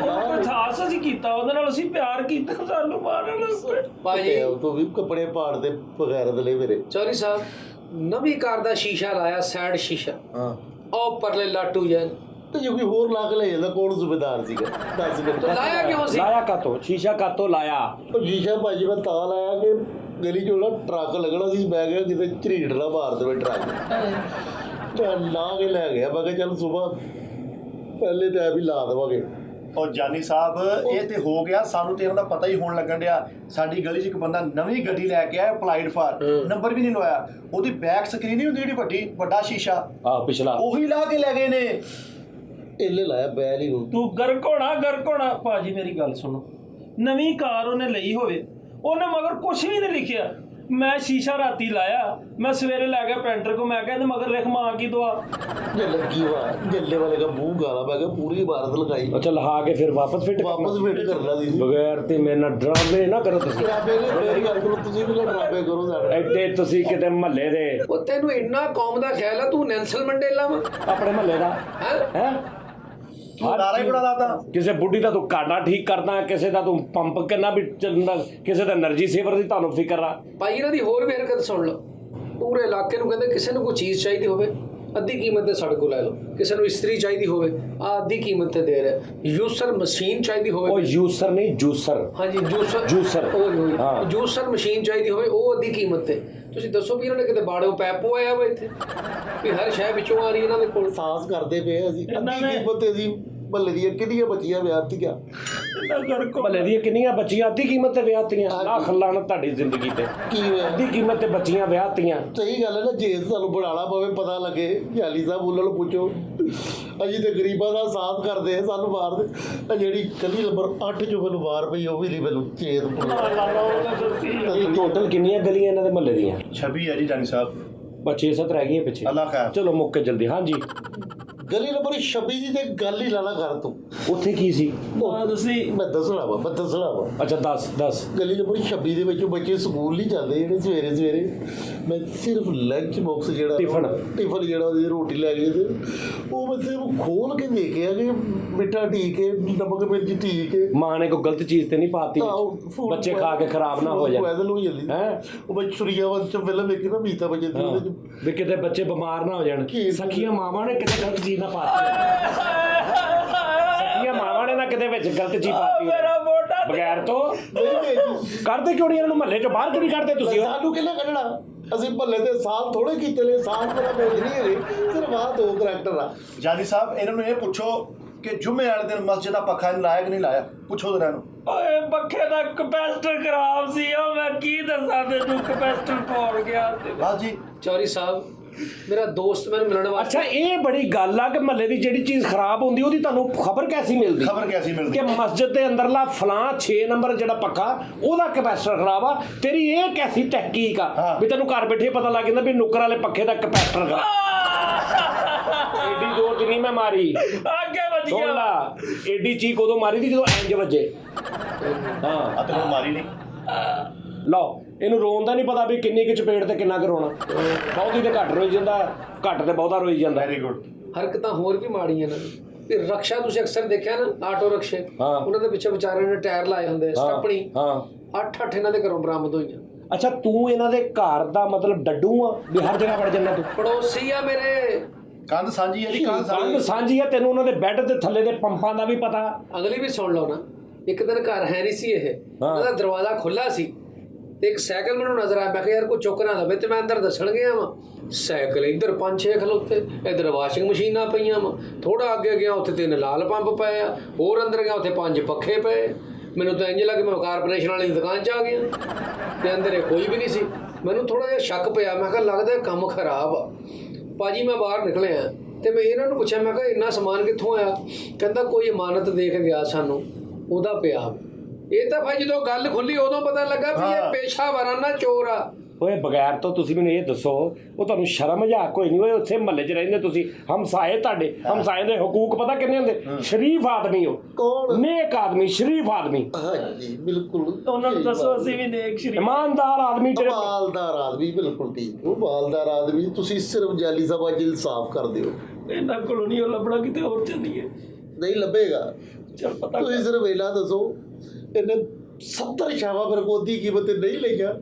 ਖਾਸ ਅਸੀਂ ਕੀਤਾ ਉਹਦੇ ਨਾਲ, ਅਸੀਂ ਪਿਆਰ ਕੀਤਾ, ਸਾਨੂੰ ਮਾਰਨ ਲੱਗ ਪਏ। ਭਾਜੀ ਉਹ ਤੋਂ ਵੀ ਕੱਪੜੇ ਪਾੜ ਦੇ ਬਗੈਰ ਦਲੇ ਮੇਰੇ। ਚੌਧਰੀ ਸਾਹਿਬ ਨਵੀਂ ਕਾਰ ਦਾ ਸ਼ੀਸ਼ਾ ਲਾਇਆ, ਸਾਈਡ ਸ਼ੀਸ਼ਾ। ਹਾਂ ਉਹ ਪਰਲੇ ਲਾਟੂ ਜੈਨ ਤੇ ਜੇ ਕੋਈ ਹੋਰ ਲਾ ਕੇ ਲੈ ਜਾਂਦਾ ਕੌਣ ਜ਼ਿੰਮੇਦਾਰ ਸੀਗਾ? ਦੱਸ ਮੈਨੂੰ। ਲਾਇਆ ਕਿਉਂ ਸੀ? ਲਾਇਆ ਕਾਤੋਂ? ਸ਼ੀਸ਼ਾ ਕਾਤੋਂ ਲਾਇਆ? ਉਹ ਸ਼ੀਸ਼ਾ ਭਾਜੀ ਮੈਂ ਤਾਂ ਲਾਇਆ ਕਿ ਗਲੀ ਚੋਂ ਨਾ ਟਰੱਕ ਲੱਗਣਾ ਸੀ। ਮੈਂ ਕਿਹਾ ਕਿਤੇ ਝਰੀਟ ਨਾ ਮਾਰ ਦੇਵੇ ਟਰੱਕ। ਮੈਂ ਲਾ ਕੇ ਲੈ ਗਿਆ। ਮੈਂ ਕਿਹਾ ਚੱਲ ਸਵੇਰ ਪਹਿਲੇ ਤਾਂ ਵੀ ਲਾ ਦੇਵਾਂਗੇ। ਔਰ ਜਾਨੀ ਸਾਹਿਬ ਇਹ ਤੇ ਹੋ ਗਿਆ, ਸਾਨੂੰ ਤੇ ਇਹਨਾਂ ਦਾ ਪਤਾ ਹੀ ਹੋਣ ਲੱਗਣ ਡਿਆ। ਸਾਡੀ ਗਲੀ 'ਚ ਇੱਕ ਬੰਦਾ ਨਵੀਂ ਗੱਡੀ ਲੈ ਕੇ ਆਇਆ, ਅਪਲਾਈਡ ਫਾਰ, ਨੰਬਰ ਵੀ ਨਹੀਂ ਲਵਾਇਆ। ਉਹਦੀ ਬੈਕ ਸਕਰੀਨ ਨਹੀਂ ਹੁੰਦੀ ਜਿਹੜੀ ਵੱਡਾ ਸ਼ੀਸ਼ਾ, ਪਿਛਲਾ ਉਹੀ ਲਾ ਕੇ ਲੈ ਗਏ ਨੇ। ਇਹਲੇ ਲਾਇਆ ਬੈਲ ਹੀ ਨੂੰ। ਤੂੰ ਗਰਕ ਹੋਣਾ। ਭਾਜੀ ਮੇਰੀ ਗੱਲ ਸੁਣੋ, ਨਵੀਂ ਕਾਰ ਉਹਨੇ ਲਈ ਹੋਵੇ, ਉਹਨੇ ਮਗਰ ਕੁਛ ਵੀ ਨਹੀਂ ਲਿਖਿਆ। ਮੈਂ ਸ਼ੀਸ਼ਾ ਰਾਤੀ ਲਾਇਆ, ਮੈਂ ਸਵੇਰੇ ਲੈ ਗਿਆ ਪੈਂਟਰ ਕੋ, ਮੈਂ ਕਿਹਾ ਇਹਦੇ ਮਗਰ ਲਿਖ ਮਾਂ ਕੀ ਦੁਆ। ਜੇ ਲੱਗੀ ਵਾ ਜੱਲੇ ਵਾਲੇ ਦਾ ਮੂੰਹ ਗਾਲਾ। ਮੈਂ ਕਿਹਾ ਪੂਰੀ ਇਬਾਰਤ ਲਗਾਈ। ਅੱਛਾ ਲਹਾ ਕੇ ਫਿਰ ਵਾਪਸ ਫਿੱਟ ਕਰਨਾ ਸੀ। ਬਗੈਰ ਤੇ ਮੇਰੇ ਨਾਲ ਡਰਾਮੇ ਨਾ ਕਰੋ ਤੁਸੀਂ। ਡਰਾਬੇ ਨੇ ਮੇਰੀ ਗੱਲ ਕਰੋ, ਤੁਸੀਂ ਵੀ ਡਰਾਬੇ ਕਰੋ ਸਾਡੇ। ਐਡੇ ਤੁਸੀਂ ਕਿਤੇ ਮਹੱਲੇ ਦੇ, ਉਹ ਤੈਨੂੰ ਇੰਨਾ ਕੌਮ ਦਾ ਖਿਆਲ ਆ, ਤੂੰ ਨੈਲਸਨ ਮੰਡੇਲਾ ਵਾ? ਆਪਣੇ ਮਹੱਲੇ ਦਾ ਹੈ ਨਾਰਾ ਹੀ ਬੜਾ ਲਾਤਾ। ਕਿਸੇ ਬੁੱਢੀ ਦਾ ਤੂੰ ਕਾਡਾ ਠੀਕ ਕਰਦਾ, ਕਿਸੇ ਦਾ ਤੂੰ ਪੰਪ ਕਿੰਨਾ ਵੀ ਚੱਲਦਾ, ਕਿਸੇ ਦਾ એનર્ਜੀ ਸੇਵਰ ਦੀ ਤੁਹਾਨੂੰ ਫਿਕਰ ਆ। ਭਾਈ ਇਹਨਾਂ ਦੀ ਹੋਰ ਵੀ ਹਰਕਤ ਸੁਣ ਲਓ। ਪੂਰੇ ਇਲਾਕੇ ਨੂੰ ਕਹਿੰਦੇ ਕਿਸੇ ਨੂੰ ਕੋਈ ਚੀਜ਼ ਚਾਹੀਦੀ ਹੋਵੇ ਅੱਧੀ ਕੀਮਤ ਤੇ ਸਾਡੇ ਕੋਲ ਲੈ ਲਓ। ਕਿਸੇ ਨੂੰ ਇਸਤਰੀ ਚਾਹੀਦੀ ਹੋਵੇ ਅੱਧੀ ਕੀਮਤ ਤੇ ਦੇ ਰਿਹਾ। ਯੂਸਰ ਮਸ਼ੀਨ ਚਾਹੀਦੀ ਉਹ ਹੋਵੇ, ਯੂਸਰ ਨਹੀਂ ਜੂਸਰ। ਹਾਂਜੀ ਜੂਸਰ ਹਾਂ। ਜੂਸਰ ਮਸ਼ੀਨ ਚਾਹੀਦੀ ਹੋਵੇ, ਉਹ ਅੱਧੀ ਕੀਮਤ ਤੇ। ਤੁਸੀਂ ਦੱਸੋ ਵੀ ਇਹਨਾਂ ਨੇ ਕਿਤੇ ਬਾੜਿਓ ਪੈਪ ਪਵਾਇਆ ਵਾ ਇੱਥੇ ਵੀ ਹਰ ਸ਼ਹਿਰ ਵਿੱਚੋਂ ਆ ਰਹੀ ਇਹਨਾਂ ਦੇ ਕੋਲ। ਸਾਹਸ ਕਰਦੇ ਪਏ ਅਸੀਂ। ਅੱਧੀ ਕੀਮਤ ਤੇ ਅਸੀਂ ਮਹੱਲੇ ਦੀਆਂ ਕਿੰਨੀਆਂ ਬੱਚੀਆਂ ਵਿਆਹਤੀਆਂ। ਮਹੱਲੇ ਦੀਆਂ ਕਿੰਨੀਆਂ ਬੱਚੀਆਂ ਅੱਧੀ ਕੀਮਤ ਤੇ ਵਿਆਹਤੀਆਂ। ਨਾ ਖੱਲਾਣ ਤੁਹਾਡੀ ਜ਼ਿੰਦਗੀ ਤੇ ਕੀ ਹੋਇਆ? ਅੱਧੀ ਕੀਮਤ ਤੇ ਬੱਚੀਆਂ ਵਿਆਹਤੀਆਂ। ਸਹੀ ਗੱਲ ਹੈ ਨਾ। ਜੇ ਤੁਹਾਨੂੰ ਬਣਾਉਣਾ ਪਵੇ ਪਤਾ ਲੱਗੇ। ਯਾਲੀ ਸਾਹਿਬ ਉਹਨਾਂ ਨੂੰ ਪੁੱਛੋ, ਅਸੀਂ ਤੇ ਗਰੀਬਾਂ ਦਾ ਸਾਥ ਕਰਦੇ ਆ, ਸਾਨੂੰ ਮਾਰ ਦੇ। ਆ ਜਿਹੜੀ ਗਲੀ ਨੰਬਰ 8 ਚੋਂ ਮੈਨੂੰ ਮਾਰ ਪਈ, ਉਹ ਵੀ ਨਹੀਂ ਮੈਨੂੰ ਚੇਤ ਟੋਟਲ ਕਿੰਨੀਆਂ ਗਲੀਆਂ ਇਹਨਾਂ ਦੇ ਮਹੱਲੇ ਦੀਆਂ? 26 ਹੈ ਜੀ ਜਾਨੀ ਸਾਹਿਬ। ਬਸ 6-7 ਰਹਿ ਗਈਆਂ ਪਿੱਛੇ। ਅੱਲਾ ਖੈਰ। ਚਲੋ ਮੁੱਕ ਕੇ ਜਲਦੀ। ਹਾਂਜੀ ਗਲੀ ਨੰਬਰ 26 ਦੀ ਤੇ ਗੱਲ ਹੀ ਲਾਲਾ ਕਰ ਤੂੰ। ਉੱਥੇ ਕੀ ਸੀ? ਤੁਸੀਂ ਮੈਂ ਦੱਸਣਾ ਵਾ। ਅੱਛਾ ਦੱਸ। ਗਲੀ ਨੰਬਰ 26 ਦੇ ਵਿੱਚ ਬੱਚੇ ਸਕੂਲ ਨਹੀਂ ਜਾਂਦੇ ਜਿਹੜੇ ਸਵੇਰੇ ਮੈਂ ਸਿਰਫ ਲੰਚ ਬਾਕਸ ਜਿਹੜਾ ਟਿਫਨ ਜਿਹੜਾ ਉਹਦੀ ਰੋਟੀ ਲੈ ਗਏ ਤੇ ਉਹ ਮੈਂ ਸਿਰਫ ਖੋਲ ਕੇ ਦੇਖਿਆ ਕਿ ਮਿੱਠਾ ਠੀਕ ਹੈ, ਨਮਕ ਮਿਰਚ ਠੀਕ ਹੈ। ਮਾਂ ਨੇ ਕੋਈ ਗਲਤ ਚੀਜ਼ ਤੇ ਨਹੀਂ ਪਾਤੀ, ਬੱਚੇ ਖਾ ਕੇ ਖਰਾਬ ਨਾ ਹੋ ਜਾਣ। ਹੈ ਉਹ ਮੈਂ ਸੁਰੀਆਵੰਤ ਚ ਫਿਲਮ ਵੇਖੀ ਨਾ, ਮੀਤਾ ਬੱਚੇ ਦੀ, ਵੀ ਕਿਤੇ ਬੱਚੇ ਬਿਮਾਰ ਨਾ ਹੋ ਜਾਣ। ਸਖੀਆਂ ਮਾਵਾਂ ਨੇ ਕਿਤੇ ਗਲਤ ਚੀਜ਼ ਨਾ ਪਾਤੀ। ਸਖੀਆਂ ਮਾਵਾਂ ਨੇ ਨਾ ਕਿਤੇ ਵਿੱਚ ਗਲਤ ਚੀਜ਼ ਪਾਤੀ ਬਗੈਰ ਤੋਂ। ਕਰਦੇ ਕਿਉਂ ਨਹੀਂ ਇਹਨਾਂ ਨੂੰ? ਮਹੱਲੇ ਚੋਂ ਬਾਹਰ ਕਿਉਂ ਨਹੀਂ ਕੱਢਦੇ ਤੁਸੀਂ? ਸਾਨੂੰ ਕਿਹਨੇ ਕੱਢਣਾ? ਅਸੀਂ ਭੱਲੇ ਦੇ ਸਾਲ ਥੋੜੇ ਕੀਤੇ ਨੇ, ਸਾਲ ਬੜਾ ਬੋਝ ਨਹੀਂ ਹੈਗੇ। ਸਿਰਫ ਆਹ 2 ਕਰੈਕਟਰ ਆ। ਜਾਨੀ ਸਾਹਿਬ ਇਹਨਾਂ ਨੂੰ ਇਹ ਪੁੱਛੋ ਕਿ ਜੁਮੇ ਵਾਲੇ ਦਿਨ ਮਸਜਿਦ ਦਾ ਪੱਖਾ ਇਹਨੇ ਲਾਇਆ ਕਿ ਨਹੀਂ ਲਾਇਆ? ਪੁੱਛੋ ਜਰਾ ਇਹਨੂੰ। ਓਏ ਪੱਖੇ ਦਾ ਕਪੈਸਿਟਰ ਖਰਾਬ ਸੀ, ਉਹ ਮੈਂ ਕੀ ਦੱਸਾਂ ਤੈਨੂੰ, ਕਪੈਸਿਟਰ ਪਾੜ ਗਿਆ ਤੇ। ਬਸ ਜੀ। ਚੌਰੀ ਸਾਹਿਬ ਮੇਰਾ ਦੋਸਤ ਮੈਨੂੰ ਮਿਲਣ ਵਾਸਤੇ। ਅੱਛਾ ਇਹ ਬੜੀ ਗੱਲ ਆ ਕਿ ਮਹੱਲੇ ਦੀ ਜਿਹੜੀ ਚੀਜ਼ ਖਰਾਬ ਹੁੰਦੀ ਉਹਦੀ ਤੁਹਾਨੂੰ ਖਬਰ ਕੈਸੀ ਮਿਲਦੀ? ਖਬਰ ਕੈਸੀ ਮਿਲਦੀ? ਕਿ ਮਸਜਿਦ ਦੇ ਅੰਦਰਲਾ ਫਲਾਂ 6 ਨੰਬਰ ਜਿਹੜਾ ਪੱਖਾ ਉਹਦਾ ਕੈਪੈਸਿਟਰ ਖਰਾਬ ਆ। ਤੇਰੀ ਇਹ ਕੈਸੀ ਤਹਿਕੀਕ ਆ ਵੀ ਤੈਨੂੰ ਘਰ ਬੈਠੇ ਪਤਾ ਲੱਗ ਜਾਂਦਾ ਵੀ ਨੁੱਕਰ ਵਾਲੇ ਪੱਖੇ ਦਾ ਕੈਪੈਸਿਟਰ ਖਰਾਬ। ਏਡੀ ਜ਼ੋਰ ਦੀ ਨਹੀਂ ਮੈਂ ਮਾਰੀ, ਅੱਗੇ ਵੱਜ ਸੁਣ ਗਿਆ। ਲਾ, ਏਡੀ ਚੀਕ ਉਦੋਂ ਮਾਰੀ ਦੀ ਜਦੋਂ ਇੰਜ ਵੱਜੇ। ਹਾਂ ਆ ਤੈਨੂੰ ਮਾਰੀ ਨਹੀਂ। ਲਓ ਇਹਨੂੰ ਰੋਣ ਦਾ ਨਹੀਂ ਪਤਾ ਵੀ ਕਿੰਨੀ ਕੁ ਚਪੇੜ ਤੇ ਕਿੰਨਾ ਕੁ ਰੋਣਾ। ਬਹੁਤੀ ਤੇ ਘੱਟ ਰੋਈ ਜਾਂਦਾ, ਘੱਟ ਤੇ ਬਹੁਤਾ ਰੋਈ ਜਾਂਦਾ। Very good. ਹਰਕਤਾਂ ਹੋਰ ਵੀ ਮਾੜੀਆਂ ਨੇ। ਤੇ ਰਕਸ਼ਾ ਤੁਸੀਂ ਅਕਸਰ ਦੇਖਿਆ ਨਾ, ਆਟੋ ਰਕਸ਼ੇ, ਹਾਂ। ਉਹਨਾਂ ਦੇ ਪਿੱਛੇ ਵਿਚਾਰਿਆਂ ਨੇ ਟਾਇਰ ਲਾਏ ਹੁੰਦੇ, ਸਟੱਪਣੀ। ਹਾਂ 8 ਇਹਨਾਂ ਦੇ ਘਰੋਂ ਬਰਾਮਦ ਹੋਈਆਂ। ਅੱਛਾ ਤੂੰ ਇਹਨਾਂ ਦੇ ਘਰ ਦਾ ਮਤਲਬ ਡੱਡੂ ਆ ਵੀ ਹਰ ਜਗ੍ਹਾ ਵੜ ਜਾਂਦਾ ਤੂੰ? ਪੜੋਸੀ ਆ ਮੇਰੇ। ਕੰਧ ਸਾਂਝੀ ਹੈ ਜੀ, ਕੰਧ ਕੰਧ ਸਾਂਝੀ। ਸਾਂਝੀ ਆ, ਤੈਨੂੰ ਉਹਨਾਂ ਦੇ ਬੈੱਡ ਦੇ ਥੱਲੇ ਦੇ ਪੰਪਾਂ ਦਾ ਵੀ ਪਤਾ। ਅਗਲੀ ਵੀ ਸੁਣ ਲਓ ਨਾ। ਇੱਕ ਦਿਨ ਘਰ ਹੈ ਨਹੀਂ ਸੀ ਇਹ, ਉਹਦਾ ਦਰਵਾਜ਼ਾ ਖੁੱਲਾ ਸੀ ਤੇ ਇੱਕ ਸਾਈਕਲ ਮੈਨੂੰ ਨਜ਼ਰ ਆਇਆ। ਮੈਂ ਕਿਹਾ ਯਾਰ ਕੋਈ ਚੁੱਕ ਨਾ ਦਵੇ, ਤੇ ਮੈਂ ਅੰਦਰ ਦੱਸਣ ਗਿਆ ਵਾਂ। ਸਾਈਕਲ ਇੱਧਰ 5-6 ਖਲੋਤੇ, ਇੱਧਰ ਵਾਸ਼ਿੰਗ ਮਸ਼ੀਨਾਂ ਪਈਆਂ ਵਾ। ਥੋੜਾ ਅੱਗੇ ਗਿਆ ਉੱਥੇ 3 ਲਾਲ ਪੰਪ ਪਏ ਆ, ਹੋਰ ਅੰਦਰ ਗਿਆ ਉੱਥੇ 5 ਪੱਖੇ ਪਏ। ਮੈਨੂੰ ਤਾਂ ਇੰਜ ਲੱਗ ਮੈਂ ਕਾਰਪੋਰੇਸ਼ਨ ਵਾਲੀ ਦੀ ਦੁਕਾਨ 'ਚ ਆ ਗਿਆ ਤੇ ਅੰਦਰ ਇਹ ਕੋਈ ਵੀ ਨਹੀਂ ਸੀ। ਮੈਨੂੰ ਥੋੜਾ ਜਿਹਾ ਸ਼ੱਕ ਪਿਆ, ਮੈਂ ਕਿਹਾ ਲੱਗਦਾ ਕੰਮ ਖਰਾਬ ਆ। ਭਾਜੀ ਮੈਂ ਬਾਹਰ ਨਿਕਲਿਆ ਤੇ ਮੈਂ ਇਹਨਾਂ ਨੂੰ ਪੁੱਛਿਆ, ਮੈਂ ਕਿਹਾ ਇੰਨਾ ਸਮਾਨ ਕਿੱਥੋਂ ਆਇਆ? ਕਹਿੰਦਾ ਕੋਈ ਇਮਾਨਤ ਦੇ ਕੇ ਗਿਆ ਸਾਨੂੰ, ਉਹਦਾ ਪਿਆ। ਇਹ ਤਾਂ ਭਾਈ ਜਦੋਂ ਗੱਲ ਖੁੱਲੀ ਉਦੋਂ ਪਤਾ ਲੱਗਾ ਵੀ ਇਹ ਪੇਸ਼ਾ ਵਾਰਾਨਾ ਚੋਰ ਆ। ਓਏ ਬਗੈਰ ਤੋਂ ਤੁਸੀਂ ਮੈਨੂੰ ਇਹ ਦੱਸੋ, ਉਹ ਤੁਹਾਨੂੰ ਸ਼ਰਮ ਮਜ਼ਾਕ ਕੋਈ ਨਹੀਂ? ਓਏ ਉੱਥੇ ਮਹੱਲੇ 'ਚ ਰਹਿੰਦੇ ਤੁਸੀਂ, ਹਮਸਾਏ ਤੁਹਾਡੇ, ਹਮਸਾਏ ਦੇ ਹਕੂਕ ਪਤਾ ਕਿੰਨੇ ਹੁੰਦੇ? ਸ਼ਰੀਫ ਆਦਮੀ ਹੋ, ਕੌਣ? ਨੇਕ ਆਦਮੀ, ਸ਼ਰੀਫ ਆਦਮੀ। ਹਾਂਜੀ ਬਿਲਕੁਲ। ਉਹਨਾਂ ਨੂੰ ਦੱਸੋ ਅਸੀਂ ਵੀ ਨੇਕ ਸ਼ਰੀਫ ਇਮਾਨਦਾਰ ਆਦਮੀ ਜਿਹੜੇ ਮਾਲਦਾਰ ਆਦਮੀ, ਬਿਲਕੁਲ ਠੀਕ। ਉਹ ਮਾਲਦਾਰ ਆਦਮੀ ਤੁਸੀਂ ਸਿਰਫ ਜਾਲੀ ਸਾਹਿਬ ਅੱਜ ਇਨਸਾਫ ਕਰ ਦਿਓ। ਇਹਨਾਂ ਕੋਲੋਂ ਨਹੀਂ ਉਹ ਲੱਭਣਾ, ਕਿਤੇ ਹੋਰ ਚੱਲੀਏ। ਨਹੀਂ ਲੱਭੇਗਾ। ਚੱਲ ਪਤਾ ਤੁਸੀਂ ਸਿਰਫ ਵੇਲਾ ਦੱਸੋ, ਇਹਨੇ 70 ਸ਼ਾਵਾ ਫਿਰ ਕੋਦੀ ਕੀਮਤ ਤੇ ਨਹੀਂ ਲਈਆਂ?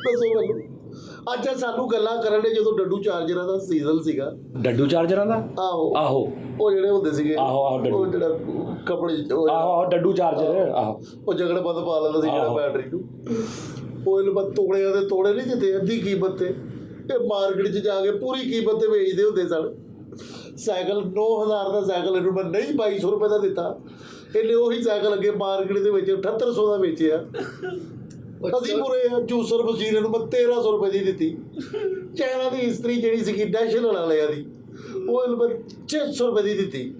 ਦੱਸੋ ਮੈਨੂੰ। ਅੱਜ ਸਾਨੂੰ ਗੱਲਾਂ ਕਰਨ ਦੇ ਜਦੋਂ ਡੱਡੂ ਚਾਰਜਰਾਂ ਦਾ ਸੀਜ਼ਨ ਸੀਗਾ। ਡੱਡੂ ਚਾਰਜਰਾਂ ਦਾ? ਆਹੋ ਆਹੋ ਉਹ ਜਿਹੜੇ ਹੁੰਦੇ ਸੀਗੇ। ਆਹੋ, ਡੱਡੂ। ਉਹ ਜਿਹੜਾ ਕੱਪੜੇ ਆਹੋ ਡੱਡੂ ਚਾਰਜਰ। ਆਹੋ ਉਹ ਜਗੜ ਬੰਦ ਪਾ ਲੈਂਦਾ ਸੀ ਜਿਹੜਾ ਬੈਟਰੀ ਨੂੰ। ਉਹ ਇਹਨੂੰ ਬਸ ਤੋੜਿਆਂ ਦੇ ਤੋੜੇ ਨਹੀਂ ਜਿੱਤੇ ਅੱਧੀ ਕੀਮਤ ਤੇ, ਇਹ ਮਾਰਕੀਟ 'ਚ ਜਾ ਕੇ ਪੂਰੀ ਕੀਮਤ ਤੇ ਵੇਚਦੇ ਹੁੰਦੇ ਸਨ। ਸਾਈਕਲ 9000 ਦਾ ਸਾਈਕਲ ਇਹਨੂੰ ਮੈਂ ਨਹੀਂ 2200 ਰੁਪਏ ਦਾ ਦਿੱਤਾ। ਇਹਨੇ ਉਹੀ ਸਾਈਕਲ ਅੱਗੇ ਮਾਰਕੀਟ ਦੇ ਵਿੱਚ 7800 ਦਾ ਵੇਚਿਆ। ਅਸੀਂ ਪੂਰੇ ਜੂਸਰ ਮਸ਼ੀਨ ਨੂੰ ਮੈਂ 1300 ਰੁਪਏ ਦੀ ਦਿੱਤੀ। ਚਾਈਨਾ ਦੀ ਇਸਤਰੀ ਜਿਹੜੀ ਸੀਗੀ ਨੈਸ਼ਨਲ ਵਾਲਿਆਂ ਦੀ, ਉਹ ਇਹਨੂੰ ਮੈਂ 600 ਰੁਪਏ ਦੀ ਦਿੱਤੀ।